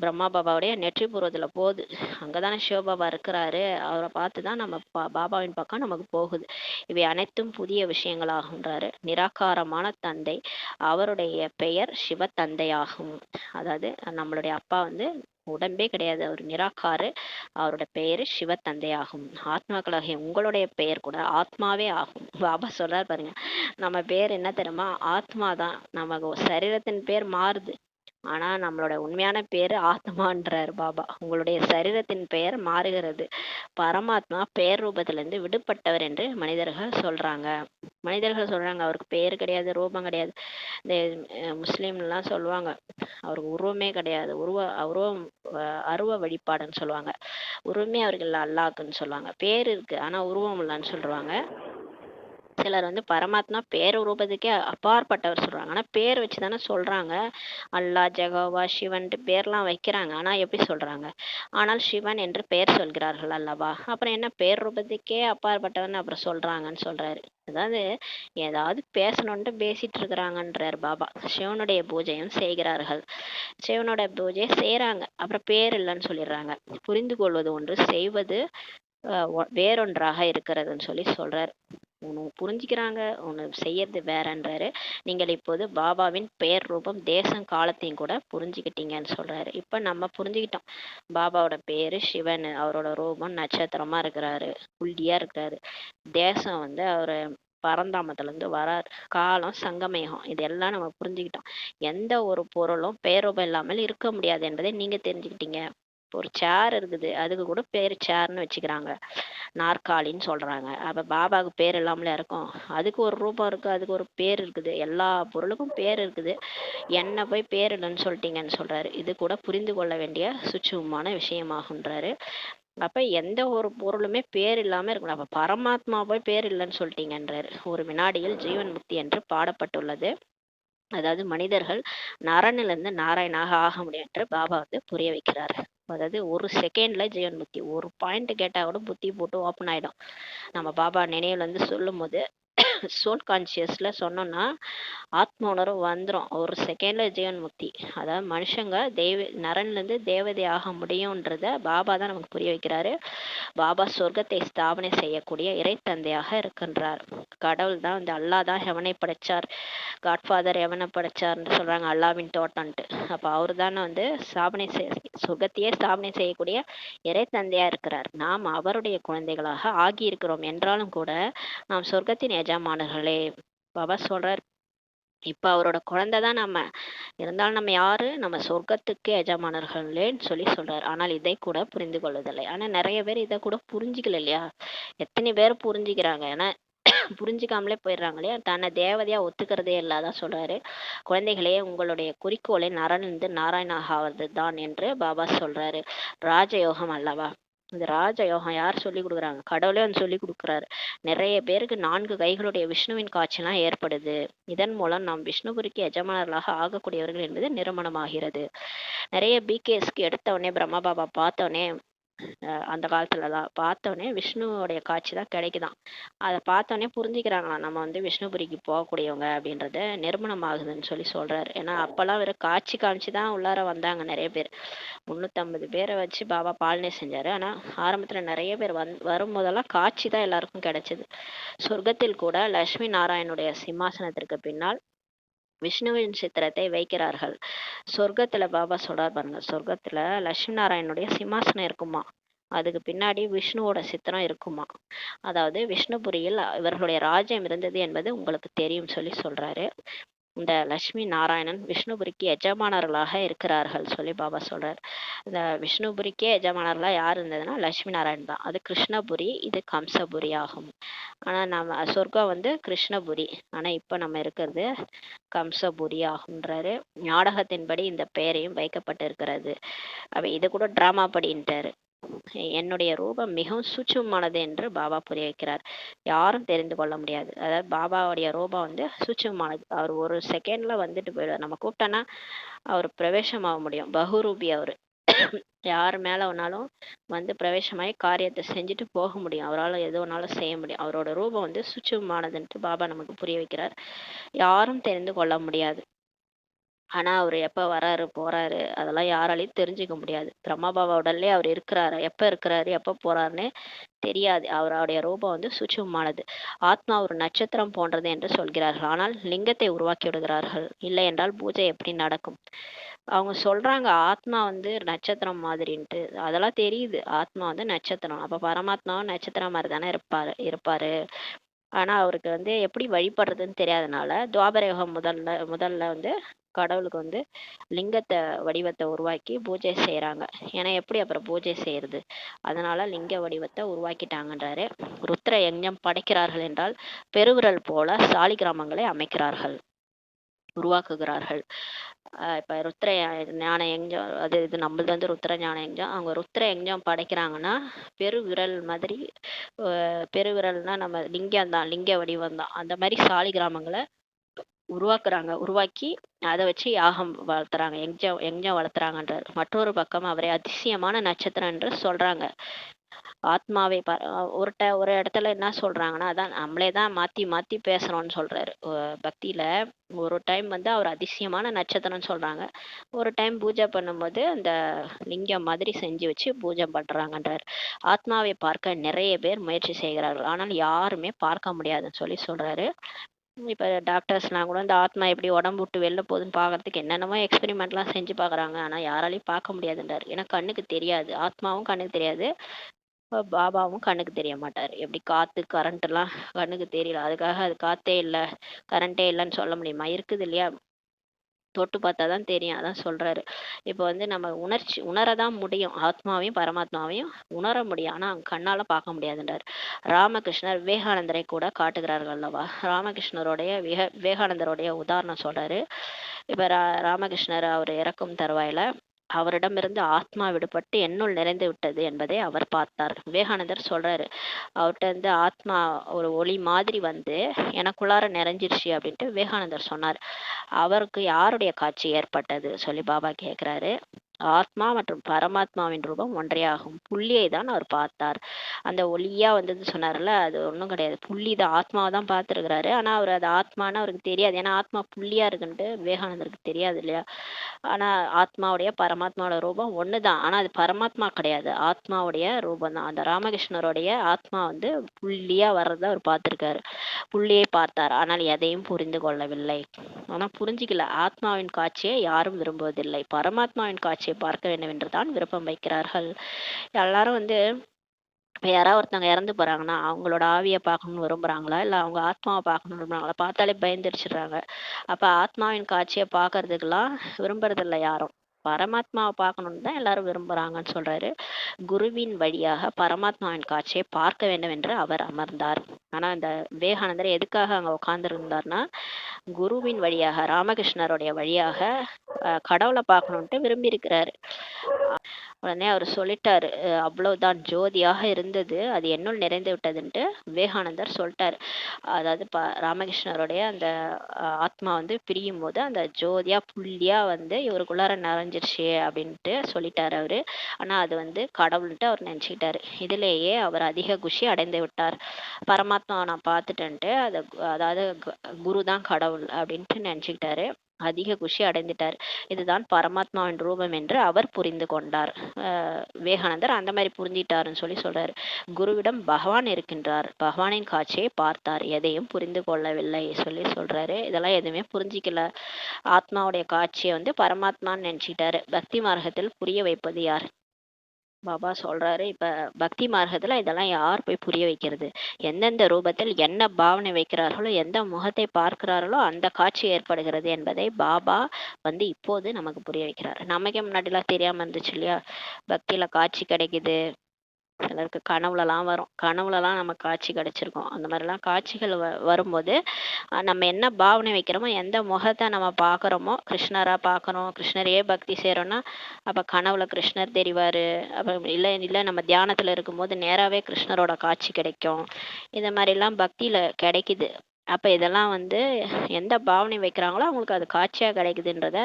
பிரம்மா பாபாவுடைய நெற்றி பூர்வத்துல போகுது. அங்கதானே சிவபாபா இருக்கிறாரு. அவரை பார்த்துதான் நம்ம பாபாவின் பக்கம் நமக்கு போகுது. இவை அனைத்தும் புதிய விஷயங்களாகுன்றாரு. நிராகாரமான தந்தை, அவருடைய பெயர் சிவ தந்தையாகும். அதாவது நம்மளுடைய அப்பா வந்து உடம்பே கிடையாது, அவர் நிராகாரு, அவரோட பெயரு சிவ தந்தையாகும். ஆத்மாக்களாகிய உங்களுடைய பெயர் கூட ஆத்மாவே ஆகும். பாபா சொல்றாரு பாருங்க, நம்ம பேர் என்ன தெரியுமா? ஆத்மா தான். நமக்கு சரீரத்தின் பேர் மாறுது, ஆனா நம்மளோட உண்மையான பேரு ஆத்மான்றார் பாபா. உங்களுடைய சரீரத்தின் பெயர் மாறுகிறது. பரமாத்மா பெயர் ரூபத்திலிருந்து விடுபட்டவர் என்று மனிதர்கள் சொல்றாங்க அவருக்கு பெயர் கிடையாது, ரூபம் கிடையாது. இந்த முஸ்லீம்லாம் சொல்லுவாங்க அவருக்கு உருவமே கிடையாது, அருவ வழிபாடுன்னு சொல்லுவாங்க. உருவமே அவர்கள் அல்லாஹ்க்குன்னு சொல்லுவாங்க. பேர் இருக்கு ஆனா உருவம் இல்லைன்னு சொல்றாங்க. சிலர் வந்து பரமாத்மா பேரூபத்துக்கே அப்பாற்பட்டவர் சொல்றாங்க. ஆனா பேர் வச்சு தானே சொல்றாங்க. அல்லாஹ், ஜெகோவா, சிவன்ட்டு பேர்லாம் வைக்கிறாங்க. ஆனா எப்படி சொல்றாங்க? ஆனால் சிவன் என்று பெயர் சொல்கிறார்கள் அல்லவா? அப்புறம் என்ன பேரூபத்துக்கே அப்பாற்பட்டவர்னு அப்புறம் சொல்றாங்கன்னு சொல்றாரு. அதாவது ஏதாவது பேசணுன்ட்டு பேசிட்டு இருக்கிறாங்கன்றார் பாபா. சிவனுடைய பூஜையும் செய்கிறார்கள். சிவனோட பூஜையை செய்றாங்க. அப்புறம் பேர் இல்லைன்னு சொல்லிடுறாங்க. புரிந்து கொள்வது ஒன்று, செய்வது வேறொன்றாக இருக்கிறதுன்னு சொல்லி சொல்றாரு. ஒன்று புரிஞ்சுக்கிறாங்க, ஒன்று செய்யறது வேறன்றாரு. நீங்கள் இப்போது பாபாவின் பெயர், ரூபம், தேசம், காலத்தையும் கூட புரிஞ்சுக்கிட்டீங்கன்னு சொல்றாரு. இப்போ நம்ம புரிஞ்சுக்கிட்டோம். பாபாவோட பேரு சிவன், அவரோட ரூபம் நட்சத்திரமா இருக்கிறாரு, புள்ளியா இருக்கிறாரு. தேசம் வந்து அவரு பரந்தாமத்துல இருந்து வரார். காலம் சங்கமேகம், இதெல்லாம் நம்ம புரிஞ்சுக்கிட்டோம். எந்த ஒரு பொருளும் பேரூபம் இல்லாமல் இருக்க முடியாது என்பதை நீங்க தெரிஞ்சுக்கிட்டீங்க. ஒரு சேர் இருக்குது, அதுக்கு கூட பேர் சேர்னு வச்சுக்கிறாங்க, நாற்காலின்னு சொல்றாங்க. அப்ப பாபாவுக்கு பேர் இல்லாமல இருக்கும்? அதுக்கு ஒரு ரூபம் இருக்கு, அதுக்கு ஒரு பேர் இருக்குது. எல்லா பொருளுக்கும் பேர் இருக்குது. என்ன போய் பேர் இல்லைன்னு சொல்லிட்டீங்கன்னு சொல்றாரு. இது கூட புரிந்து கொள்ள வேண்டிய சூட்சுமமான விஷயமாகுன்றாரு. அப்ப எந்த ஒரு பொருளுமே பேர் இல்லாம இருக்கணும். அப்ப பரமாத்மா போய் பேர் இல்லைன்னு சொல்லிட்டீங்கன்றாரு. ஒரு வினாடியில் ஜீவன் முக்தி என்று பாடப்பட்டுள்ளது. அதாவது மனிதர்கள் நரனிலிருந்து நாராயணாக ஆக முடியும் என்று பாபா வந்து புரிய வைக்கிறாரு. அதாவது ஒரு செகண்ட்ல ஜீவன் முக்தி. ஒரு பாயிண்ட் கேட்டா கூட புத்தி போட்டு ஓப்பன் ஆயிடும். நம்ம பாபா நினைவுல இருந்து சொல்லும் போது சோல் கான்சியஸ்ல சொன்னோம்னா ஆத்ம உணர்வு வந்துடும். ஒரு செகண்ட்ல ஜீவன் முக்தி. அதாவது மனுஷங்க நரன்ல இருந்து தேவதை ஆக முடியும்ன்றத பாபா தான் நமக்கு புரிய வைக்கிறாரு. பாபா சொர்க்கத்தை ஸ்தாபனை செய்யக்கூடிய இறை தந்தையாக இருக்கின்றார். கடவுள் தான் வந்து அல்லாஹ் தான் எவனை படைச்சார், காட்ஃபாதர் எவனை படைச்சார்ன்னு சொல்றாங்க, அல்லாவின் தோட்டன்ட்டு. அப்ப அவரு தானே வந்து சொர்க்கத்தையே ஸ்தாபனை செய்யக்கூடிய இறை தந்தையா இருக்கிறார். நாம் அவருடைய குழந்தைகளாக ஆகி இருக்கிறோம் என்றாலும் கூட நாம் சொர்க்கத்தின் எஜமானர்களே. பாபா சொல்றார், இப்ப அவரோட குழந்தை தான் நம்ம. இருந்தாலும் நம்ம யாரு? நம்ம சொர்க்கத்துக்கு எஜமானர்களேன்னு சொல்லி சொல்றாரு. ஆனால் இதை கூட புரிந்து கொள்வதில்லை. ஆனா நிறைய பேர் இதை கூட புரிஞ்சுக்கல இல்லையா? எத்தனை பேர் புரிஞ்சுக்கிறாங்க? ஏன்னா புரிஞ்சுக்காமலே போயிடுறாங்க இல்லையா? தன்னை தேவதையா ஒத்துக்கிறதே இல்லாதான் சொல்றாரு. குழந்தைகளே, உங்களுடைய குறிக்கோளை நரனிலிருந்து நாராயணாக ஆவது தான் என்று பாபா சொல்றாரு. ராஜயோகம் அல்லவா? இந்த ராஜயோகம் யார் சொல்லி கொடுக்குறாங்க? கடவுளே வந்து சொல்லி கொடுக்குறாரு. நிறைய பேருக்கு 4 கைகளுடைய விஷ்ணுவின் காட்சிலாம் ஏற்படுது. இதன் மூலம் நாம் விஷ்ணுபுரிக்கு எஜமானர்களாக ஆகக்கூடியவர்கள் என்பது நிரூபணமாகிறது. நிறைய பிகேஎஸ்க்கு எடுத்த உடனே பிரம்மா பாபா பார்த்தோடனே அந்த காலத்துலலாம் பார்த்தோன்னே விஷ்ணுவோடைய காட்சி தான் கிடைக்குதாம். அதை பார்த்தோன்னே புரிஞ்சுக்கிறாங்களாம், நம்ம வந்து விஷ்ணுபுரிக்கு போகக்கூடியவங்க அப்படின்றத நிரூபணம் ஆகுதுன்னு சொல்லி சொல்றாரு. ஏன்னா அப்பெல்லாம் வெறும் காட்சி காமிச்சு தான் உள்ளார வந்தாங்க நிறைய பேர். 350 பேரை வச்சு பாபா பாலனை செஞ்சாரு. ஆனா ஆரம்பத்துல நிறைய பேர் வரும்போதெல்லாம் காட்சி தான் எல்லாருக்கும் கிடைச்சது. சொர்க்கத்தில் கூட லட்சுமி நாராயணுடைய சிம்மாசனத்திற்கு பின்னால் விஷ்ணுவின் சித்திரத்தை வைக்கிறார்கள். சொர்க்கத்துல பாபா சொல்றார் பாருங்க, சொர்க்கத்துல லட்சுமி நாராயணுடைய சிம்மாசனம் இருக்குமா, அதுக்கு பின்னாடி விஷ்ணுவோட சித்திரம் இருக்குமா. அதாவது விஷ்ணுபுரியில் இவர்களுடைய ராஜ்யம் இருந்தது என்பது உங்களுக்கு தெரியும் சொல்லி சொல்றாரு. இந்த லட்சுமி நாராயணன் விஷ்ணுபுரிக்கு எஜமானர்களாக இருக்கிறார்கள் சொல்லி பாபா சொல்றார். இந்த விஷ்ணுபுரிக்கே எஜமானர்களா யார் இருந்ததுன்னா லட்சுமி நாராயணன் தான். அது கிருஷ்ணபுரி, இது கம்சபுரி ஆகும். ஆனா நம்ம சொர்க்கம் வந்து கிருஷ்ணபுரி, ஆனா இப்ப நம்ம இருக்கிறது கம்சபுரி ஆகுன்றாரு. நாடகத்தின்படி இந்த பெயரையும் வைக்கப்பட்டிருக்கிறது. அப்ப இது கூட டிராமா படின்ட்டாரு. என்னுடைய ரூபம் மிகவும் சூட்சமானது என்று பாபா புரிய வைக்கிறார். யாரும் தெரிந்து கொள்ள முடியாது. அதாவது பாபாவுடைய ரூபம் வந்து சூட்சமானது. அவர் ஒரு செகண்ட்ல வந்துட்டு போயிடுவார். நம்ம கூப்பிட்டோன்னா அவர் பிரவேசமாக முடியும். பகுரூபி அவரு. யார் மேல வேணாலும் வந்து பிரவேசமாயி காரியத்தை செஞ்சுட்டு போக முடியும். அவரால் எது வேணாலும் செய்ய முடியும். அவரோட ரூபம் வந்து சூட்சமானதுன்ட்டு பாபா நமக்கு புரிய வைக்கிறார். யாரும் தெரிந்து கொள்ள முடியாது. ஆனா அவர் எப்ப வராரு போறாரு அதெல்லாம் யாராலையும் தெரிஞ்சுக்க முடியாது. பிரம்மா பாபா உடல்லே அவர் இருக்கிறாரு, எப்ப இருக்கிறாரு எப்ப போறாருன்னு தெரியாது. அவருடைய ரூபம் வந்து சூட்சுமமானது. ஆத்மா ஒரு நட்சத்திரம் போன்றது என்று சொல்கிறார்கள். ஆனால் லிங்கத்தை உருவாக்கி விடுகிறார்கள். இல்லை என்றால் பூஜை எப்படி நடக்கும்? அவங்க சொல்றாங்க ஆத்மா வந்து நட்சத்திரம் மாதிரின்ட்டு. அதெல்லாம் தெரியுது, ஆத்மா வந்து நட்சத்திரம். அப்ப பரமாத்மாவும் நட்சத்திரம் மாதிரி தானே இருப்பாரு. ஆனா அவருக்கு வந்து எப்படி வழிபடுறதுன்னு தெரியாதனால துவாபர யுகம் முதல்ல வந்து கடவுளுக்கு வந்து லிங்கத்தை வடிவத்தை உருவாக்கி பூஜை செய்யறாங்க. ஏன்னா எப்படி அப்புறம் பூஜை செய்யறது? அதனால லிங்க வடிவத்தை உருவாக்கிட்டாங்கன்றாரு. ருத்ர யஞ்ஞம் படைக்கிறார்கள் என்றால் பெருவிரல் போல சாலிகிராமங்களை அமைக்கிறார்கள், உருவாக்குகிறார்கள். இப்போ ருத்ர ஞான யஞ்ஞம், அது இது நம்மளது வந்து ருத்ர ஞான யஞ்ஞம். அவங்க ருத்ர யஞ்ஞம் படைக்கிறாங்கன்னா பெருவிரல் மாதிரி, பெருவிரல்னா நம்ம லிங்கம் தான், லிங்க வடிவம் தான். அந்த மாதிரி சாலிகிராமங்களை உருவாக்குறாங்க. உருவாக்கி அதை வச்சு யாகம் வளர்த்துறாங்க, யஞ்ஞம் யஞ்ஞம் வளர்த்துறாங்கன்றார். மற்றொரு பக்கம் அவரை அதிசயமான நட்சத்திரம் என்று சொல்றாங்க. ஆத்மாவை ஒரு இடத்துல என்ன சொல்றாங்கன்னா, அதான் நம்மளே தான் மாத்தி மாத்தி பேசுறோம்னு சொல்றாரு. பக்தியில ஒரு டைம் வந்து அவர் அதிசயமான நட்சத்திரம்னு சொல்றாங்க, ஒரு டைம் பூஜை பண்ணும்போது அந்த லிங்கம் மாதிரி செஞ்சு வச்சு பூஜை பண்றாங்கன்றார். ஆத்மாவை பார்க்க நிறைய பேர் முயற்சி செய்கிறார்கள், ஆனால் யாருமே பார்க்க முடியாதுன்னு சொல்லி சொல்றாரு. இப்போ டாக்டர்ஸ்லாம் கூட இந்த ஆத்மா எப்படி உடம்பு விட்டு வெளில போகுதுன்னு பார்க்கறதுக்கு என்னென்னமோ எக்ஸ்பெரிமெண்ட்லாம் செஞ்சு பார்க்குறாங்க, ஆனால் யாராலையும் பார்க்க முடியாதுன்றார். ஏன்னா கண்ணுக்கு தெரியாது, ஆத்மாவும் கண்ணுக்கு தெரியாது, பாபாவும் கண்ணுக்கு தெரிய மாட்டார். எப்படி காற்று கரண்ட்லாம் கண்ணுக்கு தெரியல, அதுக்காக அது காற்றே இல்லை கரண்ட்டே இல்லைன்னு சொல்ல முடியுமா? இருக்குது இல்லையா, தொட்டு பார்த்தா தான் தெரியும். அதான் சொல்றாரு. இப்போ வந்து நம்ம உணரதான் முடியும், ஆத்மாவையும் பரமாத்மாவையும் உணர முடியும், ஆனால் அவங்க கண்ணால பார்க்க முடியாதுன்றார். ராமகிருஷ்ணர் விவேகானந்தரை கூட காட்டுகிறார்கள் அல்லவா. ராமகிருஷ்ணருடைய விவேகானந்தருடைய உதாரணம் சொல்றாரு. இப்போ ராமகிருஷ்ணர் அவர் இறக்கும் தருவாயில அவரிடமிருந்து ஆத்மா விடுபட்டு என்னுள் நிறைந்து விட்டது என்பதை அவர் பார்த்தார். விவேகானந்தர் சொல்றாரு, அவர்கிட்ட இருந்து ஆத்மா ஒரு ஒளி மாதிரி வந்து எனக்குள்ளார நிறைஞ்சிருச்சு அப்படின்ட்டு விவேகானந்தர் சொன்னார். அவருக்கு யாருடைய காட்சி ஏற்பட்டது சொல்லி பாபா கேட்கிறாரு. ஆத்மா மற்றும் பரமாத்மாவின் ரூபம் ஒன்றே ஆகும், புள்ளியை தான் அவர் பார்த்தார். அந்த ஒளியா வந்தது சொன்னார்ல, அது ஒன்றும் கிடையாது, புள்ளி தான். ஆத்மாவை தான் பார்த்துருக்கிறாரு, ஆனால் அவர் அது ஆத்மான்னு அவருக்கு தெரியாது. ஏன்னா ஆத்மா புள்ளியா இருக்குன்ட்டு விவேகானந்தருக்கு தெரியாது இல்லையா. ஆனால் ஆத்மாவுடைய பரமாத்மாவோட ரூபம் ஒன்று தான், ஆனால் அது பரமாத்மா கிடையாது, ஆத்மாவுடைய ரூபம் தான். அந்த ராமகிருஷ்ணருடைய ஆத்மா வந்து புள்ளியா வர்றதை அவர் பார்த்துருக்காரு, புள்ளியை பார்த்தார், ஆனால் எதையும் புரிந்து கொள்ளவில்லை. ஆனால் புரிஞ்சிக்கல, ஆத்மாவின் காட்சியை யாரும் விரும்புவதில்லை, பரமாத்மாவின் காட்சியை பார்க்க வேண்டும் என்று தான் விருப்பம் வைக்கிறார்கள். எல்லாரும் வந்து இப்போ யாராவது ஒருத்தவங்க இறந்து போறாங்கன்னா அவங்களோட ஆவியை பார்க்கணும்னு விரும்புறாங்களா, இல்லை அவங்க ஆத்மாவை பார்க்கணும்னு விரும்புறாங்களா? பார்த்தாலே பயந்துடுச்சிடுறாங்க. அப்போ ஆத்மாவின் காட்சியை பார்க்கறதுக்கெல்லாம் விரும்புறதில்ல யாரும், பரமாத்மாவை பார்க்கணும்னு தான் எல்லாரும் விரும்புறாங்கன்னு சொல்றாரு. குருவின் வழியாக பரமாத்மாவின் காட்சியை பார்க்க வேண்டும் என்று அவர் அமர்ந்தார். ஆனா இந்த விவேகானந்தர் எதுக்காக அங்க உட்கார்ந்துருந்தார்னா, குருவின் வழியாக, ராமகிருஷ்ணருடைய வழியாக கடவுளை பார்க்கணுன்ட்டு விரும்பி இருக்கிறாரு. உடனே அவர் சொல்லிட்டாரு, அவ்வளவுதான், ஜோதியாக இருந்தது, அது என்னுள் நிறைந்து விட்டதுன்ட்டு விவேகானந்தர் சொல்லிட்டாரு. அதாவது ராமகிருஷ்ணருடைய அந்த ஆத்மா வந்து பிரியும் போது அந்த ஜோதியா புள்ளியா வந்து இவருக்குள்ளார நிறைஞ்சிருச்சு அப்படின்ட்டு சொல்லிட்டாரு அவரு. ஆனா அது வந்து கடவுள்ன்ட்டு அவர் நினைச்சுக்கிட்டாரு. இதுலேயே அவர் அதிக குஷி அடைந்து விட்டார். பரமாத்மாவை நான் பார்த்துட்டேன்ட்டு அதாவது குரு தான் கடவுள் அப்படின்ட்டு நினைச்சுக்கிட்டாரு, அதிக குஷி அடைந்துட்டார். இதுதான் பரமாத்மாவின் ரூபம் என்று அவர் புரிந்து கொண்டார். விவேகானந்தர் அந்த மாதிரி புரிஞ்சிட்டாருன்னு சொல்லி சொல்றாரு. குருவிடம் பகவான் இருக்கின்றார், பகவானின் காட்சியை பார்த்தார், எதையும் புரிந்து கொள்ளவில்லை சொல்லி சொல்றாரு. இதெல்லாம் எதுவுமே புரிஞ்சிக்கல, ஆத்மாவுடைய காட்சியை வந்து பரமாத்மான்னு நினைச்சிட்டாரு. பக்தி மார்க்கத்தில் புரிய வைப்பது யார்? பாபா சொல்றாரு, இப்ப பக்தி மார்க்கத்துல இதெல்லாம் யார் போய் புரிய வைக்கிறது? எந்தெந்த ரூபத்தில் என்ன பாவனை வைக்கிறார்களோ, எந்த முகத்தை பார்க்கிறார்களோ அந்த காட்சி ஏற்படுகிறது என்பதை பாபா வந்து இப்போது நமக்கு புரிய வைக்கிறார். நமக்கே முன்னாடிலாம் தெரியாம இருந்துச்சு இல்லையா. பக்தியில காட்சி கிடைக்குது, சிலருக்கு கனவுலலாம் வரும், கனவுலலாம் நமக்கு காட்சி கிடைச்சிருக்கும். அந்த மாதிரிலாம் காட்சிகள் வரும்போது நம்ம என்ன பாவனை வைக்கிறோமோ, எந்த முகத்தை நம்ம பார்க்குறோமோ, கிருஷ்ணரா பார்க்குறோம், கிருஷ்ணரையே பக்தி செய்கிறோன்னா அப்போ கனவுல கிருஷ்ணர் தெரிவார். அப்போ இல்லை இல்லை நம்ம தியானத்தில் இருக்கும்போது நேராகவே கிருஷ்ணரோட காட்சி கிடைக்கும். இந்த மாதிரிலாம் பக்தியில் கிடைக்குது. அப்போ இதெல்லாம் வந்து எந்த பாவனை வைக்கிறாங்களோ அவங்களுக்கு அது காட்சியாக கிடைக்குதுன்றத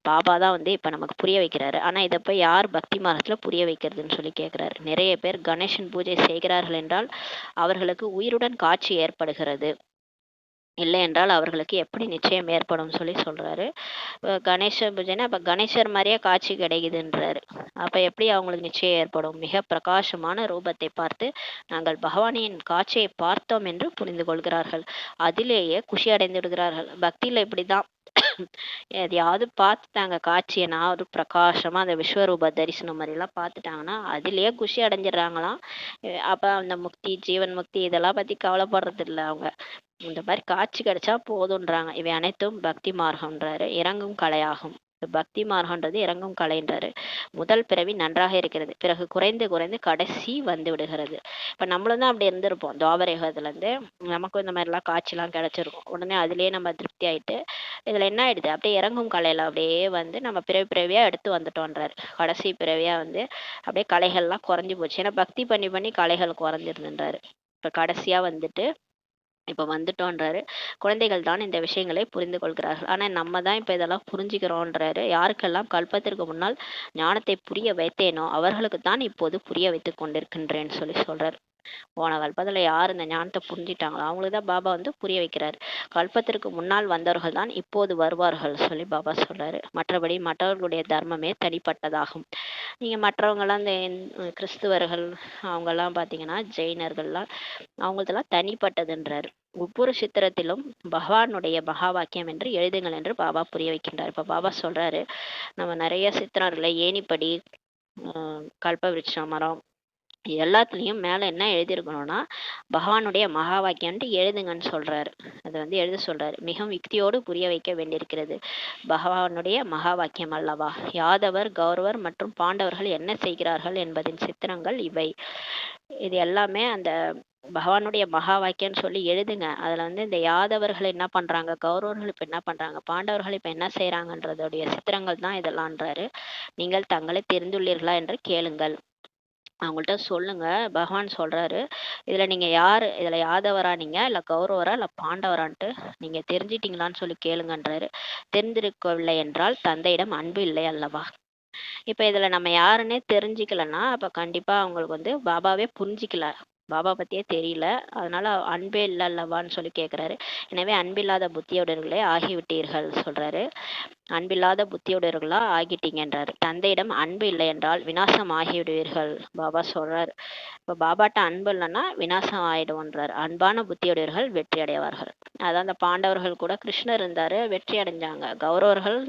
பாபா தான் வந்து இப்போ நமக்கு புரிய வைக்கிறாரு. ஆனால் இதை போய் யார் பக்தி மார்க்கத்தில் புரிய வைக்கிறதுன்னு சொல்லி கேட்குறாரு. நிறைய பேர் கணேசன் பூஜை செய்கிறார்கள் என்றால் அவர்களுக்கு உயிருடன் காட்சி ஏற்படுகிறது, இல்லை என்றால் அவர்களுக்கு எப்படி நிச்சயம் ஏற்படும் சொல்லி சொல்றாரு. கணேச பூஜைன்னா அப்போ கணேசர் மாதிரியே காட்சி கிடைக்குதுன்றாரு. அப்போ எப்படி அவங்களுக்கு நிச்சயம் ஏற்படும்? மிக பிரகாசமான ரூபத்தை பார்த்து நாங்கள் பகவானின் காட்சியை பார்த்தோம் என்று புரிந்து கொள்கிறார்கள், அதிலேயே குஷி அடைந்து விடுகிறார்கள். பக்தியில் இப்படிதான், எதையாவது பார்த்துட்டாங்க காட்சியை, நான் ஒரு பிரகாசமா அந்த விஸ்வரூப தரிசனம் மாதிரிலாம் பார்த்துட்டாங்கன்னா அதிலேயே குஷி அடைஞ்சிடுறாங்களாம். அப்போ அந்த முக்தி, ஜீவன் முக்தி இதெல்லாம் பற்றி கவலைப்படுறது இல்லை அவங்க. இந்த மாதிரி காட்சி கிடைச்சா போதுன்றாங்க. இவை அனைத்தும் பக்தி மார்க்கம்ன்றாரு, இறங்கும் கலையாகும். பக்தி மார்க்கம்ன்றது இறங்கும் கலைன்றாரு. முதல் பிறவி நன்றாக இருக்கிறது, பிறகு குறைந்து குறைந்து கடைசி வந்து விடுகிறது. இப்ப நம்மளும் தான் அப்படி இருந்திருப்போம். துவாபர யுகத்துல இருந்து நமக்கும் இந்த மாதிரிலாம் காட்சிலாம் கிடைச்சிருக்கும். உடனே அதுலயே நம்ம திருப்தி ஆயிட்டு இதுல என்ன ஆயிடுது, அப்படியே இறங்கும் கலையில அப்படியே வந்து நம்ம பிறவி பிறவியா எடுத்து வந்துட்டோன்றாரு. கடைசி பிறவியா வந்து அப்படியே கலைகள்லாம் குறைஞ்சு போச்சு. ஏன்னா பக்தி பண்ணி பண்ணி கலைகள் குறைஞ்சிருந்துன்றாரு. இப்ப கடைசியா வந்துட்டு இப்ப வந்துட்டோன்றாரு. குழந்தைகள் தான் இந்த விஷயங்களை புரிந்து கொள்கிறார்கள். ஆனா நம்ம தான் இப்ப இதெல்லாம் புரிஞ்சுக்கிறோன்றாரு. யாருக்கெல்லாம் கல்பத்திற்கு முன்னால் ஞானத்தை புரிய வைத்தேனோ அவர்களுக்கு தான் இப்போது புரிய வைத்துக் கொண்டிருக்கின்றேன்னு சொல்லி சொல்றாரு. போன கல்பத்துல யார் இந்த ஞானத்தை புரிஞ்சிட்டாங்களோ அவங்களுக்கு தான் பாபா வந்து புரிய வைக்கிறாரு. கல்பத்திற்கு முன்னால் வந்தவர்கள் தான் இப்போது வருவார்கள் சொல்லி பாபா சொல்றாரு. மற்றபடி மற்றவர்களுடைய தர்மமே தனிப்பட்டதாகும். நீங்க மற்றவங்கெல்லாம் இந்த கிறிஸ்துவர்கள் அவங்கெல்லாம் பாத்தீங்கன்னா ஜெயினர்கள்லாம் அவங்களதெல்லாம் தனிப்பட்டதுன்றாரு. ஒவ்வொரு சித்திரத்திலும் பகவானுடைய மகா வாக்கியம் என்று எழுதுங்கள் என்று பாபா புரிய வைக்கின்றார். இப்ப பாபா சொல்றாரு, நம்ம நிறைய சித்திரம் இருக்குல்ல, ஏணிப்படி, கல்ப விருட்ச மரம், எல்லாத்துலயும் மேல என்ன எழுதியிருக்கணும்னா பகவானுடைய மகா வாக்கியம்ட்டு எழுதுங்கன்னு சொல்றாரு. அதை வந்து எழுத சொல்றாரு. மிகவும் யுக்தியோடு புரிய வைக்க வேண்டியிருக்கிறது. பகவானுடைய மகா வாக்கியம் அல்லவா. யாதவர், கௌரவர் மற்றும் பாண்டவர்கள் என்ன செய்கிறார்கள் என்பதின் சித்திரங்கள் இவை. இது எல்லாமே அந்த பகவானுடைய மகா வாக்கியம்னு சொல்லி எழுதுங்க. அதுல வந்து இந்த யாதவர்கள் என்ன பண்றாங்க, கௌரவர்கள் இப்ப என்ன பண்றாங்க, பாண்டவர்கள் இப்ப என்ன செய்யறாங்கன்றதுடைய சித்திரங்கள் தான் இதெல்லாம்ன்றாரு. நீங்கள் தங்களை தெரிந்துள்ளீர்களா என்று கேளுங்கள், அவங்கள்ட்ட சொல்லுங்க. பகவான் சொல்றாரு, இதுல நீங்க யாரு, இதுல யாதவரா நீங்க, இல்ல கௌரவரா, இல்ல பாண்டவரான்ட்டு நீங்க தெரிஞ்சிட்டீங்களான்னு சொல்லி கேளுங்கன்றாரு. தெரிந்திருக்கவில்லை என்றால் தந்தையிடம் அன்பு இல்லை அல்லவா. இப்ப இதுல நம்ம யாருன்னே தெரிஞ்சுக்கலன்னா அப்ப கண்டிப்பா அவங்களுக்கு வந்து பாபாவே புரிஞ்சிக்கல, பாபா பத்தியே தெரியல, அதனால அன்பே இல்லை அல்லவான்னு சொல்லி கேட்கிறாரு. எனவே அன்பில்லாத புத்தியுடர்களே ஆகிவிட்டீர்கள் சொல்றாரு. அன்பில்லாத புத்தியுடையவர்களா ஆகிட்டீங்கன்றாரு. தந்தையிடம் அன்பு இல்லை என்றால் விநாசம் ஆகிவிடுவீர்கள் பாபா சொல்றாரு. இப்ப பாபாட்ட அன்பு இல்லைன்னா விநாசம் ஆயிடுவோன்றாரு. அன்பான புத்தியுடையவர்கள் வெற்றி அடைவார்கள். அதான் அந்த பாண்டவர்கள் கூட கிருஷ்ணர் இருந்தாரு, வெற்றி அடைஞ்சாங்க. கௌரவர்கள்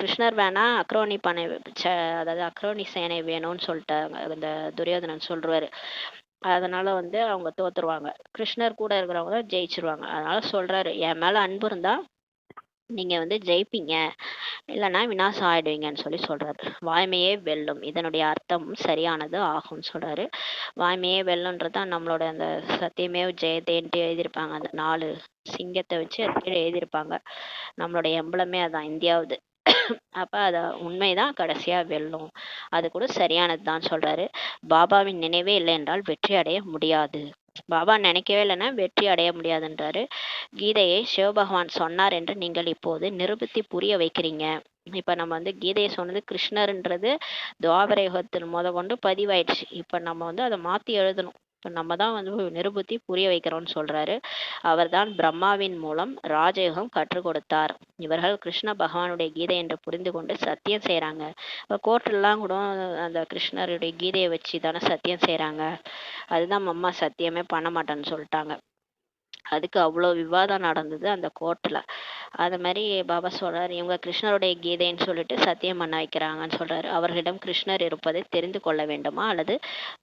கிருஷ்ணர் வேணா அக்ரோனி பனை அதாவது அக்ரோனி சேனை வேணும்னு சொல்லிட்டாங்க, இந்த துரியோதனன் சொல்றாரு. அதனால வந்து அவங்க தோத்துருவாங்க. கிருஷ்ணர் கூட இருக்கிறவங்க தான் ஜெயிச்சிருவாங்க. அதனால சொல்றாரு, என் மேல அன்பு இருந்தா நீங்க வந்து ஜெயிப்பீங்க, இல்லைன்னா விநாசம் ஆயிடுவீங்கன்னு சொல்லி சொல்றாரு. வாய்மையே வெல்லும், இதனுடைய அர்த்தம் சரியானது ஆகும்னு சொல்றாரு. வாய்மையே வெல்லும்ன்றதான் நம்மளோட அந்த சத்தியமேவ ஜெயதேன்ட்டு எழுதியிருப்பாங்க. அந்த 4 சிங்கத்தை வச்சு அது கீழே எழுதியிருப்பாங்க. நம்மளோட எம்பளமே அதான், இந்தியாவுது. அப்ப அத உண்மைதான் கடைசியா வெல்லும், அது கூட சரியானதுதான் சொல்றாரு. பாபாவின் நினைவே இல்லை என்றால் வெற்றி அடைய முடியாது. பாபா நினைக்கவே இல்லைன்னா வெற்றி அடைய முடியாதுன்றாரு. கீதையை சிவபகவான் சொன்னார் என்று நீங்கள் இப்போது நிரூபித்து புரிய வைக்கிறீங்க. இப்ப நம்ம வந்து கீதையை சொன்னது கிருஷ்ணர்ன்றது துவாபர யுகத்தில் கொண்டு பதிவாயிடுச்சு. இப்ப நம்ம வந்து அதை மாத்தி எழுதணும். இப்ப நம்ம தான் வந்து நிரூபித்து புரிய வைக்கிறோம்னு சொல்றாரு. அவர்தான் பிரம்மாவின் மூலம் ராஜயோகம் கற்றுக் கொடுத்தார். இவர்கள் கிருஷ்ண பகவானுடைய கீதை என்று புரிந்து கொண்டு சத்தியம் செய்யறாங்க. இப்ப கோர்ட்லாம் கூட அந்த கிருஷ்ணருடைய கீதையை வச்சு தானே சத்தியம் செய்யறாங்க. அதுதான் அம்மா சத்தியமே பண்ண மாட்டேன்னு சொல்லிட்டாங்க. அதுக்கு அவ்வளோ விவாதம் நடந்தது அந்த கோர்ட்ல. அது மாதிரி பாபா சொல்றாரு, இவங்க கிருஷ்ணருடைய கீதைன்னு சொல்லிட்டு சத்தியம் பண்ண வைக்கிறாங்கன்னு சொல்றாரு. அவர்களிடம் கிருஷ்ணர் இருப்பதை தெரிந்து கொள்ள வேண்டுமா அல்லது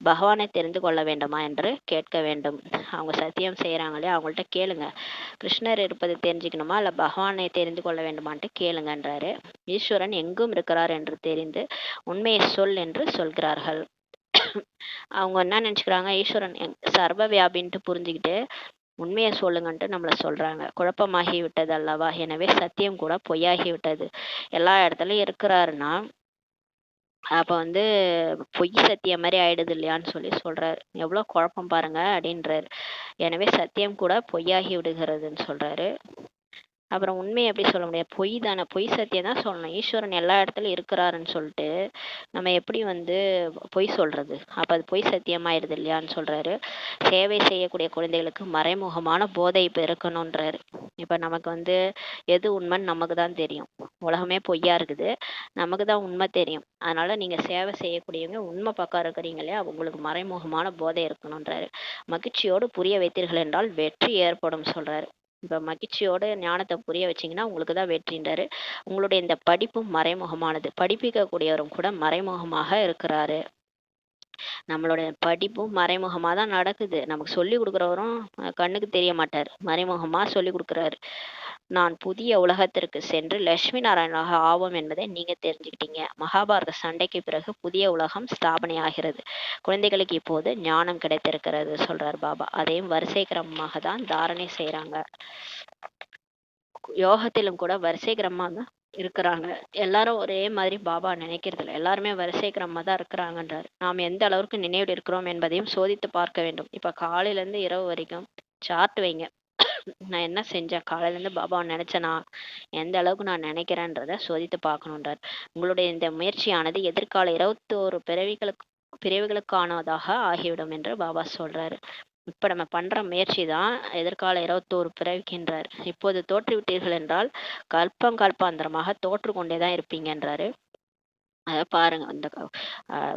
பகவானை தெரிந்து கொள்ள வேண்டுமா என்று கேட்க வேண்டும். அவங்க சத்தியம் செய்யறாங்களே அவங்கள்ட்ட கேளுங்க, கிருஷ்ணர் இருப்பதை தெரிஞ்சுக்கணுமா இல்ல பகவானை தெரிந்து கொள்ள வேண்டுமான்ட்டு கேளுங்கன்றாரு. ஈஸ்வரன் எங்கும் இருக்கிறார் என்று தெரிந்து உண்மையை சொல் என்று சொல்கிறார்கள். அவங்க என்ன நினைச்சுக்கிறாங்க, ஈஸ்வரன் சர்வ வியாபின்ட்டு புரிஞ்சுக்கிட்டு உண்மையை சொல்லுங்கன்ட்டு நம்மளை சொல்றாங்க. குழப்பமாகி விட்டது அல்லவா, எனவே சத்தியம் கூட பொய்யாகி விட்டது. எல்லா இடத்துலயும் இருக்கிறாருன்னா அப்ப வந்து பொய் சத்தியம் மாதிரி ஆயிடுது இல்லையான்னு சொல்லி சொல்றாரு. எவ்வளவு குழப்பம் பாருங்க அப்படின்றாரு. எனவே சத்தியம் கூட பொய்யாகி விடுகிறதுன்னு சொல்றாரு. அப்புறம் உண்மையை எப்படி சொல்ல முடியாது, பொய் தானே, பொய் சத்தியம் தான் சொல்லணும். ஈஸ்வரன் எல்லா இடத்துலயும் இருக்கிறாருன்னு சொல்லிட்டு நம்ம எப்படி வந்து பொய் சொல்றது, அப்ப அது பொய் சத்தியமாயிருது இல்லையான்னு சொல்றாரு. சேவை செய்யக்கூடிய குழந்தைகளுக்கு மறைமுகமான போதை இப்ப இருக்கணும்ன்றாரு. இப்ப நமக்கு வந்து எது உண்மைன்னு நமக்கு தான் தெரியும். உலகமே பொய்யா இருக்குது, நமக்கு தான் உண்மை தெரியும். அதனால நீங்க சேவை செய்யக்கூடியவங்க உண்மை பக்கம் இருக்கிறீங்களே, உங்களுக்கு மறைமுகமான போதை இருக்கணும்ன்றாரு. மகிழ்ச்சியோடு புரிய வைத்தீர்கள் என்றால் வெற்றி ஏற்படும் சொல்றாரு. இப்ப மகிழ்ச்சியோட ஞானத்தை புரிய வச்சீங்கன்னா உங்களுக்கு தான் வெற்றின்றாரு. உங்களுடைய இந்த படிப்பும் மறைமுகமானது, படிப்பிக்க கூடியவரும் கூட மறைமுகமாக இருக்கிறாரு. நம்மளுடைய படிப்பும் மறைமுகமா தான் நடக்குது. நமக்கு சொல்லி கொடுக்குறவரும் கண்ணுக்கு தெரிய மாட்டார், மறைமுகமா சொல்லி கொடுக்குறாரு. நான் புதிய உலகத்திற்கு சென்று லட்சுமி நாராயணனாக ஆவோம் என்பதை நீங்க தெரிஞ்சுக்கிட்டீங்க. மகாபாரத சண்டைக்கு பிறகு புதிய உலகம் ஸ்தாபனை ஆகிறது. குழந்தைகளுக்கு இப்போது ஞானம் கிடைத்திருக்கிறது சொல்றார் பாபா. அதையும் வரிசை கிரமமாக தான் தாரணை செய்யறாங்க. யோகத்திலும் கூட வரிசை கிரமமா தான் இருக்கிறாங்க. எல்லாரும் ஒரே மாதிரி பாபா நினைக்கிறது இல்லை. எல்லாருமே வரிசை கிரமமா தான் இருக்கிறாங்கன்றார். நாம் எந்த அளவுக்கு நினைவில் இருக்கிறோம் என்பதையும் சோதித்து பார்க்க வேண்டும். இப்ப காலையில இருந்து இரவு வரைக்கும் சார்ட் வைங்க. நான் என்ன செஞ்சேன், காலையில இருந்து பாபாவை நினைச்சேனா, எந்த அளவுக்கு நான் நினைக்கிறேன்றத சோதித்து பார்க்கணுன்றார். உங்களுடைய இந்த முயற்சியானது எதிர்கால 21 பிறவிகளுக்கானதாக ஆகிவிடும் என்று பாபா சொல்றாரு. இப்ப நம்ம பண்ற முயற்சி தான் எதிர்கால 21 பிறவிக்கின்றார். இப்போது தோற்றுவிட்டீர்கள் என்றால் கல்பாந்தரமாக தோற்று கொண்டேதான் இருப்பீங்கன்றாரு. அத பாருங்க. இந்த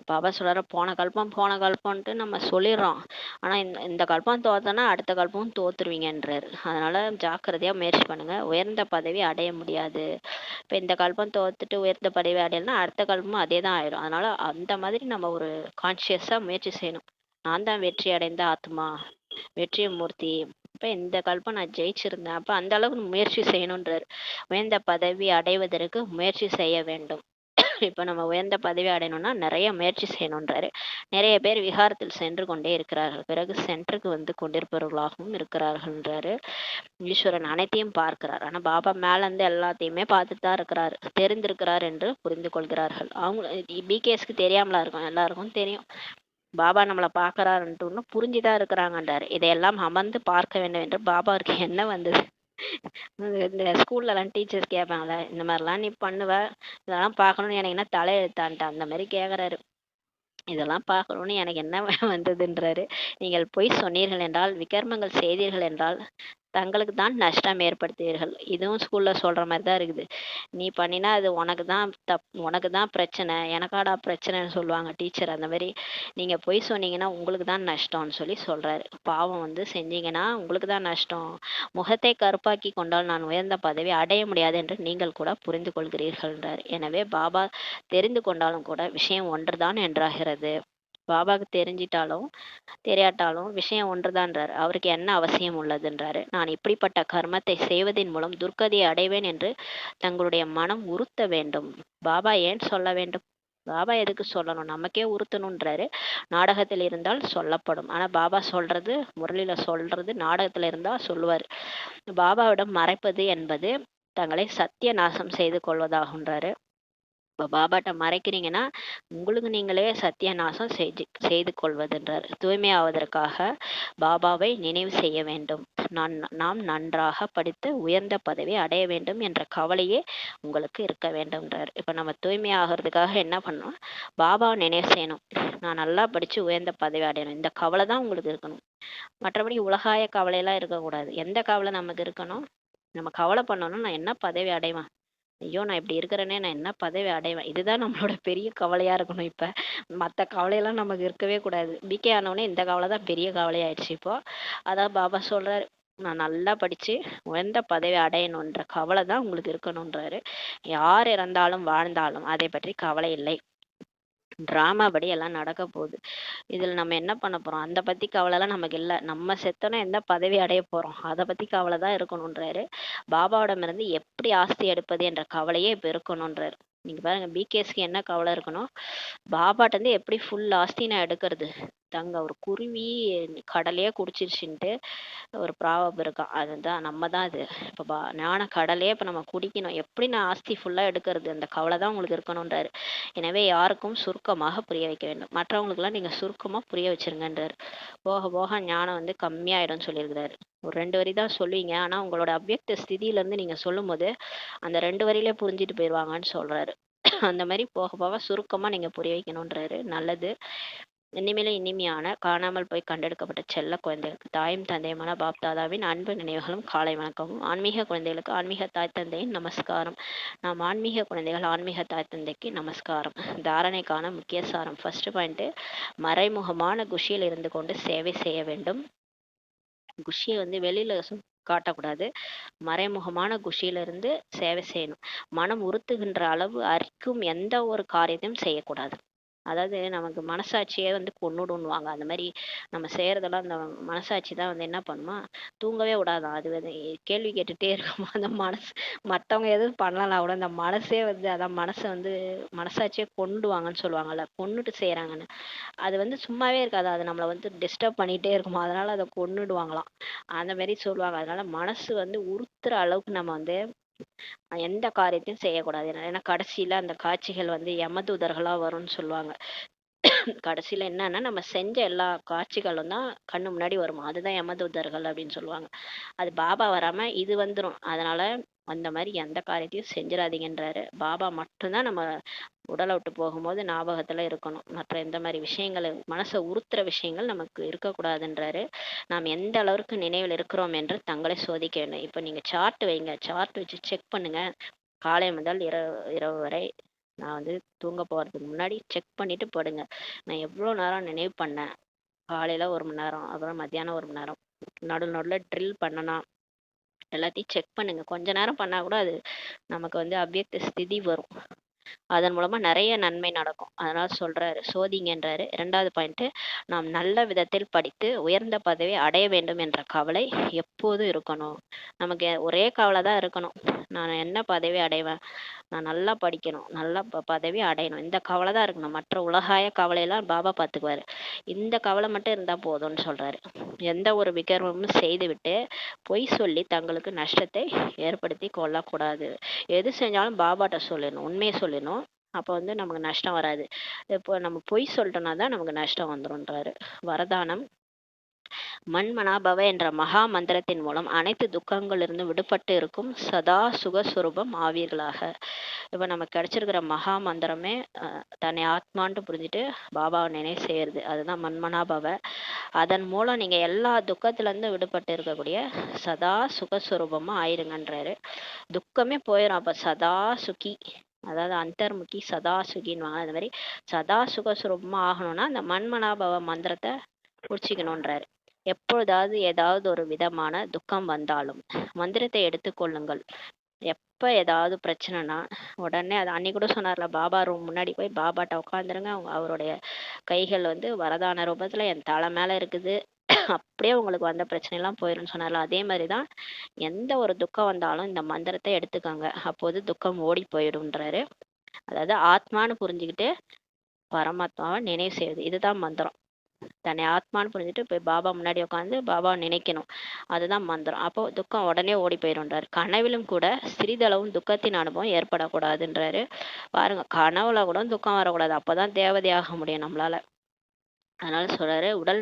பாபா சொல்றாரு, போன கல்பம்ன்ட்டு நம்ம சொல்லிடுறோம். ஆனா இந்த கல்பம் தோத்தனா அடுத்த கல்பமும் தோத்துருவீங்கன்றாரு. அதனால ஜாக்கிரதையா முயற்சி பண்ணுங்க. உயர்ந்த பதவி அடைய முடியாது. இப்ப இந்த கல்பம் தோத்துட்டு உயர்ந்த பதவி அடையலைன்னா அடுத்த கல்பமும் அதே தான் ஆயிடும். அதனால அந்த மாதிரி நம்ம ஒரு கான்சியஸா முயற்சி செய்யணும். நான் தான் வெற்றி அடைந்த ஆத்மா, வெற்றி மூர்த்தி. இப்ப இந்த கல்பம் நான் ஜெயிச்சிருந்தேன். அப்ப அந்த அளவுக்கு முயற்சி செய்யணுன்றாரு. உயர்ந்த பதவி அடைவதற்கு முயற்சி செய்ய வேண்டும். இப்ப நம்ம உயர்ந்த பதவி அடையணும்னா நிறைய முயற்சி செய்யணுன்றாரு. நிறைய பேர் விகாரத்தில் சென்று கொண்டே இருக்கிறார்கள், பிறகு சென்றுக்கு வந்து கொண்டிருப்பவர்களாகவும் இருக்கிறார்கள்ன்றாரு. ஈஸ்வரன் அனைத்தையும் பார்க்கிறார். ஆனா பாபா மேல இருந்து எல்லாத்தையுமே பார்த்துட்டு தான் இருக்கிறாரு, தெரிந்திருக்கிறார் என்று புரிந்து கொள்கிறார்கள். அவங்க பிகேஎஸ்க்கு தெரியாமலா இருக்கும், எல்லாருக்கும் தெரியும். பாபா நம்மளை பார்க்கறாருன்ட்டு புரிஞ்சுதான் இருக்கிறாங்கன்றாரு. இதையெல்லாம் அமர்ந்து பார்க்க வேண்டும் என்று பாபாவுக்கு என்ன வந்தது? இந்த ஸ்கூல்ல எல்லாம் டீச்சர்ஸ் கேட்பாங்கல்ல, இந்த மாதிரிலாம் நீ பண்ணுவ, இதெல்லாம் பார்க்கணும்னு எனக்கு என்ன தலையெழுத்தான்ட்டு அந்த மாதிரி கேக்குறாரு. இதெல்லாம் பார்க்கணும்னு எனக்கு என்ன வந்ததுன்றாரு. நீங்கள் பொய் சொன்னீர்கள் என்றால், விகர்மங்கள் செய்தீர்கள் என்றால் தங்களுக்கு தான் நஷ்டம் ஏற்படுத்துவீர்கள். இதுவும் ஸ்கூல்ல சொல்ற மாதிரி தான் இருக்குது. நீ பண்ணினா அது உனக்கு தான் பிரச்சனை, எனக்காடா பிரச்சனைன்னு சொல்லுவாங்க டீச்சர். அந்த மாதிரி நீங்க பொய் சொன்னீங்கன்னா உங்களுக்கு தான் நஷ்டம்னு சொல்றாரு. பாவம் வந்து செஞ்சீங்கன்னா உங்களுக்கு தான் நஷ்டம். முகத்தை கருப்பாக்கி கொண்டால் நான் உயர்ந்த பதவி அடைய முடியாது என்று நீங்கள் கூட புரிந்து கொள்கிறீர்கள்ன்றார். எனவே பாபா தெரிந்து கொண்டாலும் கூட விஷயம் ஒன்றுதான் என்றாகிறது. பாபாவுக்கு தெரிஞ்சிட்டாலும் தெரியாட்டாலும் விஷயம் ஒன்றுதான்றார். அவருக்கு என்ன அவசியம் உள்ளதுன்றாரு. நான் இப்படிப்பட்ட கர்மத்தை செய்வதன் மூலம் துர்க்கதியை அடைவேன் என்று தங்களுடைய மனம் உறுத்த வேண்டும். பாபா ஏன் சொல்ல வேண்டும்? பாபா எதுக்கு சொல்லணும்? நமக்கே உறுத்தணுன்றாரு. நாடகத்தில் இருந்தால் சொல்லப்படும். ஆனா பாபா சொல்றது, முரளியில சொல்றது நாடகத்துல இருந்தா சொல்லுவாரு. பாபாவிடம் மறைப்பது என்பது தங்களை சத்திய நாசம் செய்து கொள்வதாகுன்றாரு. இப்போ பாபாட்ட மறைக்கிறீங்கன்னா உங்களுக்கு நீங்களே சத்தியநாசம் செய்து கொள்வதென்றார். தூய்மையாவதற்காக பாபாவை நினைவு செய்ய வேண்டும். நாம் நன்றாக படித்து உயர்ந்த பதவி அடைய வேண்டும் என்ற கவலையே உங்களுக்கு இருக்க வேண்டும்ன்றார். இப்போ நம்ம தூய்மையாகிறதுக்காக என்ன பண்ணணும்? பாபாவை நினைவு செய்யணும். நான் நல்லா படிச்சு உயர்ந்த பதவி அடையணும், இந்த கவலை தான் உங்களுக்கு இருக்கணும். மற்றபடி உலகாய கவலையெல்லாம் இருக்கக்கூடாது. எந்த கவலை நமக்கு இருக்கணும்? நம்ம கவலை பண்ணணும், நான் என்ன பதவி அடைவேன், ஐயோ நான் இப்படி இருக்கிறேனே, நான் என்ன பதவி அடைவேன், இதுதான் நம்மளோட பெரிய கவலையா இருக்கணும். இப்ப மத்த கவலையெல்லாம் நமக்கு இருக்கவே கூடாது. பிகே ஆனவுடனே இந்த கவலை தான் பெரிய கவலையாயிடுச்சு இப்போ. அதான் பாபா சொல்றாரு, நான் நல்லா படிச்சு உயர்ந்த பதவி அடையணுன்ற கவலை தான் உங்களுக்கு இருக்கணும்ன்றாரு. யார் இறந்தாலும் வாழ்ந்தாலும் அதை பற்றி கவலை இல்லை. டிராமா படி எல்லாம் நடக்க போகுது. இதுல நம்ம என்ன பண்ண போறோம்? அந்த பத்தி கவலைலாம் நமக்கு இல்ல. நம்ம செத்தோன்னா எந்த பதவி அடைய போறோம், அதை பத்தி கவலை தான் இருக்கணும்ன்றாரு. பாபாவிடமிருந்து எப்படி ஆஸ்தி எடுப்பது என்ற கவலையே இப்ப இருக்கணும்ன்றாரு. நீங்க பாருங்க, பிகேஎஸ்க்கு என்ன கவலை இருக்கணும்? பாபாட்ட இருந்து எப்படி ஃபுல் ஆஸ்தி நான் எடுக்கிறது. தங்க ஒரு குருவி கடலையே குடிச்சிருச்சுன்ட்டு ஒரு ப்ராவர்ப் இருக்கான். அதுதான் நம்ம தான் அது. இப்போ ஞான கடலையே இப்போ நம்ம குடிக்கணும். எப்படி நான் ஆஸ்தி ஃபுல்லாக எடுக்கிறது, அந்த கவலை தான் உங்களுக்கு இருக்கணுன்றாரு. எனவே யாருக்கும் சுருக்கமாக புரிய வைக்க வேண்டும். மற்றவங்களுக்குலாம் நீங்கள் சுருக்கமாக புரிய வச்சிருங்கன்றாரு. போக போக ஞானம் வந்து கம்மியாயிடும்னு சொல்லியிருக்கிறாரு. ஒரு 2 வரி தான் சொல்லுவீங்க, ஆனால் உங்களோட அவ்வியக்த ஸ்திதியிலேருந்து நீங்கள் சொல்லும்போது அந்த 2 வரியிலே புரிஞ்சுட்டு போயிடுவாங்கன்னு சொல்கிறாரு. அந்த மாதிரி போக போக சுருக்கமாக நீங்கள் புரிய வைக்கணுன்றாரு. நல்லது. இனிமேலும் இனிமையான காணாமல் போய் கண்டெடுக்கப்பட்ட செல்ல குழந்தைகளுக்கு தாயும் தந்தையுமான பாப் தாதாவின் அன்பு நினைவுகளும் காலை வணக்கமும். ஆன்மீக குழந்தைகளுக்கு ஆன்மீக தாய் தந்தையின் நமஸ்காரம். நாம் ஆன்மீக குழந்தைகள் ஆன்மீக தாய் தந்தைக்கு நமஸ்காரம். தாரணைக்கான முக்கிய சாரம். ஃபர்ஸ்ட் பாயிண்ட், மறைமுகமான குஷியில் இருந்து கொண்டு சேவை செய்ய வேண்டும். குஷியை வந்து வெளியில காட்டக்கூடாது. மறைமுகமான குஷியில இருந்து சேவை செய்யணும். மனம் உறுத்துகின்ற அளவு அரிக்கும் எந்த ஒரு காரியத்தையும் செய்யக்கூடாது. அதாவது நமக்கு மனசாட்சியே வந்து கொன்னுடுன்னுவாங்க. அந்த மாதிரி நம்ம செய்யறதெல்லாம் அந்த மனசாட்சி தான் வந்து என்ன பண்ணுமா, தூங்கவே விடாதான். அது வந்து கேள்வி கேட்டுட்டே இருக்குமா அந்த மனசு. மற்றவங்க எதுவும் பண்ணலாம் கூட அந்த மனசே வந்து அதான் மனசை வந்து மனசாட்சியே கொன்னுடுவாங்கன்னு சொல்லுவாங்கல்ல, கொன்னுட்டு செய்யறாங்கன்னு. அது வந்து சும்மாவே இருக்காது, அது நம்மளை வந்து டிஸ்டர்ப் பண்ணிட்டே இருக்குமா, அதனால அதை கொன்னுடுவாங்களாம். அந்த மாதிரி சொல்லுவாங்க. அதனால மனசு வந்து உறுத்துற அளவுக்கு நம்ம வந்து எந்த காரியத்தையும் செய்யக்கூடாது. ஏன்னா கடைசியில அந்த காட்சிகள் வந்து யமதூதர்களா வரும்னு சொல்லுவாங்க. கடைசியில என்னன்னா நம்ம செஞ்ச எல்லா காட்சிகளும் தான் கண்ணு முன்னாடி வருமா, அதுதான் யமதூதர்கள் அப்படின்னு சொல்லுவாங்க. அது பாபா வராம இது வந்துரும். அதனால அந்த மாதிரி எந்த காரியத்தையும் செஞ்சிடாதீங்கன்றாரு. பாபா மட்டும்தான் நம்ம உடலை விட்டு போகும்போது ஞாபகத்துல இருக்கணும். மற்ற எந்த மாதிரி விஷயங்கள் மனசை உறுத்துற விஷயங்கள் நமக்கு இருக்கக்கூடாதுன்றாரு. நாம் எந்த அளவுக்கு நினைவில் இருக்கிறோம் என்று தங்களை சோதிக்க வேண்டும். இப்போ நீங்க சார்ட் வைங்க, சார்ட் வச்சு செக் பண்ணுங்க. காலை முதல் இரவு இரவு வரை நான் வந்து தூங்க போறதுக்கு முன்னாடி செக் பண்ணிட்டு படுங்க. நான் எவ்வளோ நேரம் நினைவு பண்ணேன், காலையில 1 மணி நேரம், அப்புறம் மத்தியானம் 1 மணி நேரம், நடுவில் ட்ரில் பண்ணனா எல்லாத்தையும் செக் பண்ணுங்க. கொஞ்ச நேரம் பண்ணா கூட அது நமக்கு வந்து அவ்வியக்த ஸ்திதி வரும். அதன் மூலமா நிறைய நன்மை நடக்கும். அதனால சொல்றாரு சோதிங்கன்றாரு. 2வது பாயிண்ட், நாம் நல்ல விதத்தில் படித்து உயர்ந்த பதவி அடைய வேண்டும் என்ற கவலை எப்போதும் இருக்கணும். நமக்கு ஒரே கவலை தான் இருக்கணும், நான் என்ன பதவி அடைவேன், நான் நல்லா படிக்கணும், நல்லா பதவி அடையணும், இந்த கவலை தான் இருக்கணும். மற்ற உலகாய கவலையெல்லாம் பாபா பார்த்துக்குவாரு. இந்த கவலை மட்டும் இருந்தா போதும்னு சொல்றாரு. எந்த ஒரு விகர்வமும் செய்துவிட்டு பொய் சொல்லி தங்களுக்கு நஷ்டத்தை ஏற்படுத்தி கொள்ளக்கூடாது. எது செஞ்சாலும் பாபாட்ட சொல்லிடணும், உண்மையை சொல்லிடணும். அப்போ வந்து நமக்கு நஷ்டம் வராது. இப்போ நம்ம பொய் சொல்லிட்டோம்னா தான் நமக்கு நஷ்டம் வந்துரும்ன்றாரு. வரதானம், மன்மனாபவ என்ற மகா மந்திரத்தின் மூலம் அனைத்து துக்கங்களிலிருந்து விடுபட்டு இருக்கும் சதா சுகஸ்வரூபம் ஆவீர்களாக. இப்போ நமக்கு கிடைச்சிருக்கிற மகா மந்திரமே தன்னை ஆத்மான்ட்டு புரிஞ்சுட்டு பாபாவை நினைவு செய்யறது, அதுதான் மன்மனாபவ. அதன் மூலம் நீங்க எல்லா துக்கத்துல இருந்து விடுபட்டு இருக்கக்கூடிய சதா சுகஸ்வரூபமா ஆயிருங்கன்றாரு. துக்கமே போயிடும் அப்ப சதா சுகி, அதாவது அந்தர்முகி சதா சுகின்னு. அது மாதிரி சதா சுகஸ்வரூபமா ஆகணும்னா அந்த மன்மனாபவ மந்திரத்தை புடிச்சிக்கணும்ன்றாரு. எப்பொழுதாவது ஏதாவது ஒரு விதமான துக்கம் வந்தாலும் மந்திரத்தை எடுத்துக்கொள்ளுங்கள். எப்ப ஏதாவது பிரச்சனைனா உடனே, அது அன்னைக்கு கூட சொன்னார்ல, பாபா ரூம் முன்னாடி போய் பாபாட்ட உட்காந்துருங்க, அவருடைய கைகள் வந்து வரதான ரூபத்துல என் தலை மேல இருக்குது, அப்படியே உங்களுக்கு வந்த பிரச்சனை எல்லாம் போயிரும்னு சொன்னார்ல. அதே மாதிரிதான் எந்த ஒரு துக்கம் வந்தாலும் இந்த மந்திரத்தை எடுத்துக்கோங்க, அப்போது துக்கம் ஓடி போயிடும்ன்றாரு. அதாவது ஆத்மான்னு புரிஞ்சுக்கிட்டு பரமாத்மாவை நினைவு செய்வது, இதுதான் மந்திரம். தன்னை ஆத்மான்னு புரிஞ்சுட்டு போய் பாபா முன்னாடி உட்காந்து பாபாவை நினைக்கணும், அதுதான் மந்திரம். அப்போ துக்கம் உடனே ஓடி போயிடும்ன்றாரு. கனவிலும் கூட சிறிதளவும் துக்கத்தின் அனுபவம் ஏற்படக்கூடாதுன்றாரு. பாருங்க, கனவுல கூட துக்கம் வரக்கூடாது, அப்பதான் தேவதையாக முடியும் நம்மளால. அதனால சொல்றாரு, உடல்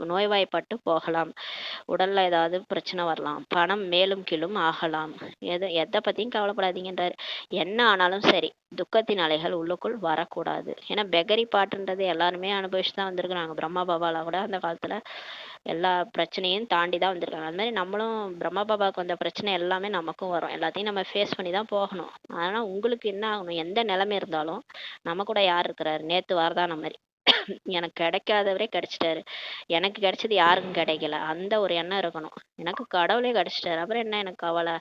நோய்வாய்ப்பட்டு போகலாம், உடல்ல ஏதாவது பிரச்சனை வரலாம், பணம் மேலும் கீழும் ஆகலாம், எதை பத்தியும் கவலைப்படாதீங்கன்றாரு. என்ன ஆனாலும் சரி, துக்கத்தின் அலைகள் உள்ளுக்குள் வரக்கூடாது. ஏன்னா பெகரி பாட்டுன்றது எல்லாருமே அனுபவிச்சு தான் வந்திருக்கிறாங்க. பிரம்மா பாபால கூட அந்த காலத்துல எல்லா பிரச்சனையும் தாண்டி தான் வந்திருக்காங்க. அது மாதிரி நம்மளும் பிரம்மா பாபாவுக்கு வந்த பிரச்சனை எல்லாமே நமக்கும் வரும், எல்லாத்தையும் நம்ம ஃபேஸ் பண்ணி தான் போகணும். ஆனா உங்களுக்கு என்ன ஆகணும், எந்த நிலைமை இருந்தாலும் நம்ம கூட யார் இருக்கிறாரு, நேத்து வரதான மாதிரி எனக்கு கிடைக்காதவரே கிடைச்சிட்டாரு, எனக்கு கிடைச்சது யாருக்கும் கிடைக்கல, அந்த ஒரு எண்ணம் இருக்கணும். எனக்கு கடவுளே கிடைச்சிட்டாரு, அப்புறம் என்ன எனக்கு கவலை,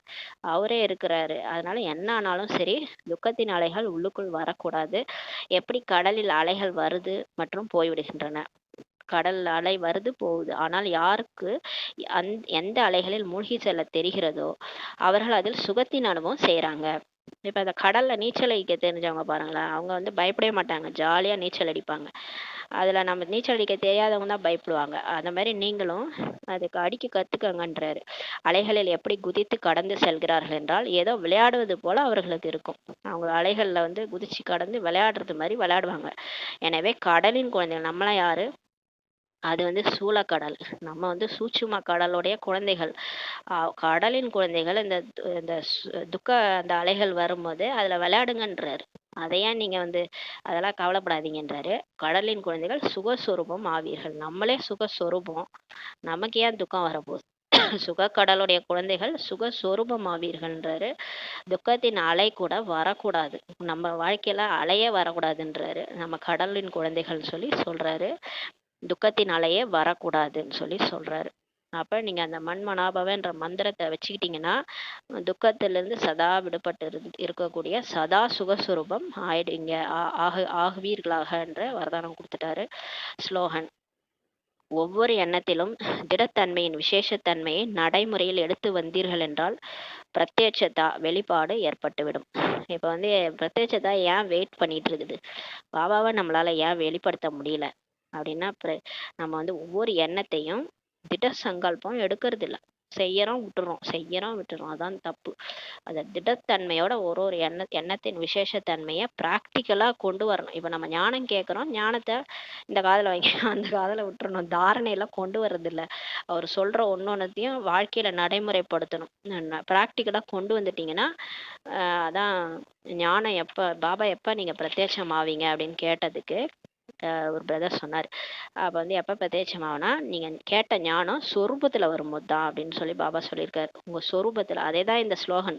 அவரே இருக்கிறாரு. அதனால என்ன ஆனாலும் சரி, துக்கத்தின் அலைகள் உள்ளுக்குள் வரக்கூடாது. எப்படி கடலில் அலைகள் வருது மற்றும் போய்விடுகின்றன, கடல் அலை வருது போகுது, ஆனால் யாருக்கு எந்த அலைகளில் மூழ்கி செல்ல தெரிகிறதோ அவர்கள் அதில் சுகத்தின் அனுபவம் செய்யறாங்க. இப்ப அந்த கடல்ல நீச்சல் அடிக்க தெரிஞ்சவங்க பாருங்களேன், அவங்க வந்து பயப்படவே மாட்டாங்க, ஜாலியா நீச்சல் அடிப்பாங்க. அதுல நம்ம நீச்சல் அடிக்க தெரியாதவங்க தான் பயப்படுவாங்க. அந்த மாதிரி நீங்களும் அதுக்கு அடிக்க கத்துக்கங்கன்றாரு. அலைகளில் எப்படி குதித்து கடந்து செல்கிறார்கள் என்றால் ஏதோ விளையாடுவது போல அவர்களுக்கு இருக்கும். அவங்க அலைகள்ல வந்து குதிச்சு கடந்து விளையாடுறது மாதிரி விளையாடுவாங்க. எனவே கடலின் குழந்தைகள் நம்மளாம் யாரு, அது வந்து சூழக்கடல், நம்ம வந்து சூட்சும கடலுடைய குழந்தைகள். கடலின் குழந்தைகள் இந்த இந்த துக்க அந்த அலைகள் வரும்போது அதுல விளையாடுங்கன்றாரு. அதையா நீங்க வந்து அதெல்லாம் கவலைப்படாதீங்கன்றாரு. கடலின் குழந்தைகள் சுகஸ்வரூபம் ஆவீர்கள், நம்மளே சுகஸ்வரூபம், நமக்கு ஏன் துக்கம் வரப்போகுது. சுகக்கடலுடைய குழந்தைகள் சுகஸ்வரூபம் ஆவீர்கள்ன்றாரு. துக்கத்தின் அலை கூட வரக்கூடாது, நம்ம வாழ்க்கையில அலையே வரக்கூடாதுன்றாரு. நம்ம கடலின் குழந்தைகள் சொல்லி சொல்றாரு, துக்கத்தின் அலையே வரக்கூடாதுன்னு சொல்லி சொல்றாரு. அப்ப நீங்க அந்த மண்மனாபவன்ற மந்திரத்தை வச்சுக்கிட்டீங்கன்னா துக்கத்திலிருந்து சதா விடுபட்டு இருக்கக்கூடிய சதா சுகஸ்வரூபம் ஆயிடுவீங்க, ஆகுவீர்களாக வரதானம் கொடுத்துட்டாரு. ஸ்லோகன்: ஒவ்வொரு எண்ணத்திலும் திடத்தன்மையின் விசேஷத்தன்மையை நடைமுறையில் எடுத்து வந்தீர்கள் என்றால் பிரத்யட்சதா வெளிப்பாடு ஏற்பட்டுவிடும். இப்போ வந்து பிரத்யட்சதா ஏன் வெயிட் பண்ணிட்டு இருக்குது, பாபாவை நம்மளால ஏன் வெளிப்படுத்த முடியல அப்படின்னா, நம்ம வந்து ஒவ்வொரு எண்ணத்தையும் திட சங்கல்பம் எடுக்கிறது இல்லை, செய்யறோம் விட்டுறோம், செய்யறோம் விட்டுறோம், அதான் தப்பு. அந்த திடத்தன்மையோட ஒரு எண்ணத்தின் விசேஷத்தன்மையை ப்ராக்டிக்கலா கொண்டு வரணும். இப்போ நம்ம ஞானம் கேட்குறோம், ஞானத்தை இந்த காதில் வைக்க அந்த காதில் விட்டுறணும், தாரணையெல்லாம் கொண்டு வர்றது இல்லை. அவர் சொல்ற ஒன்னொன்னையும் வாழ்க்கையில நடைமுறைப்படுத்தணும். ப்ராக்டிக்கலா கொண்டு வந்துட்டீங்கன்னா அதான் ஞானம். பாபா எப்ப நீங்க பிரத்யட்சம் ஆவீங்க அப்படின்னு கேட்டதுக்கு ஒரு பிரதர் சொன்னார். அப்போ வந்து எப்போ பிரத்யட்சமாகனா நீங்கள் கேட்ட ஞானம் சொரூபத்தில் வரும்போது தான் அப்படின்னு சொல்லி பாபா சொல்லியிருக்காரு. உங்கள் சொரூபத்தில், அதே தான் இந்த ஸ்லோகன்,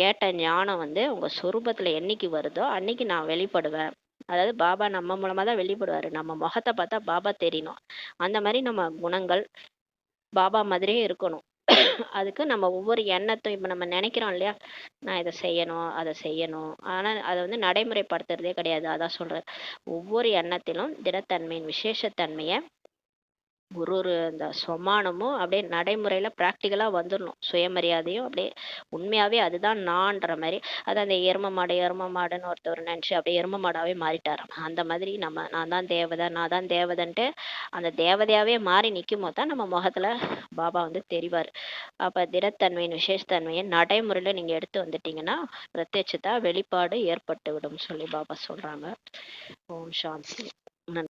கேட்ட ஞானம் வந்து உங்கள் சொரூபத்தில் என்னைக்கு வருதோ அன்னைக்கு நான் வெளிப்படுவேன். அதாவது பாபா நம்ம மூலமாக தான் வெளிப்படுவார். நம்ம முகத்தை பார்த்தா பாபா தெரியணும். அந்த மாதிரி நம்ம குணங்கள் பாபா மாதிரியே இருக்கணும். அதுக்கு நம்ம ஒவ்வொரு எண்ணத்தையும் இப்போ நம்ம நினைக்கிறோம் இல்லையா, நான் இதை செய்யணும் அதை செய்யணும், ஆனால் அதை வந்து நடைமுறைப்படுத்துறதே கிடையாது. அதான் சொல்கிறேன், ஒவ்வொரு எண்ணத்திலும் திடத்தன்மையின் விசேஷத்தன்மையை ஒரு அந்த சொமானமும் அப்படியே நடைமுறையில் ப்ராக்டிக்கலாக வந்துடணும். சுயமரியாதையும் அப்படியே உண்மையாகவே அதுதான் நான்ற மாதிரி. அதான் அந்த எரும மாடுன்னு ஒருத்தர் நினச்சி அப்படியே எரும மாடாவே மாறிட்டார். அந்த மாதிரி நான் தான் தேவதை, நான் தான் தேவதைன்ட்டு அந்த தேவதையாகவே மாறி நிற்கும் போது தான் நம்ம முகத்தில் பாபா வந்து தெரிவார். அப்போ திடத்தன்மையின் விசேஷத்தன்மையை நடைமுறையில் நீங்கள் எடுத்து வந்துட்டீங்கன்னா பிரத்யட்சத்தா வெளிப்பாடு ஏற்பட்டு விடும் சொல்லி பாபா சொல்கிறாங்க. ஓம் சாந்தி.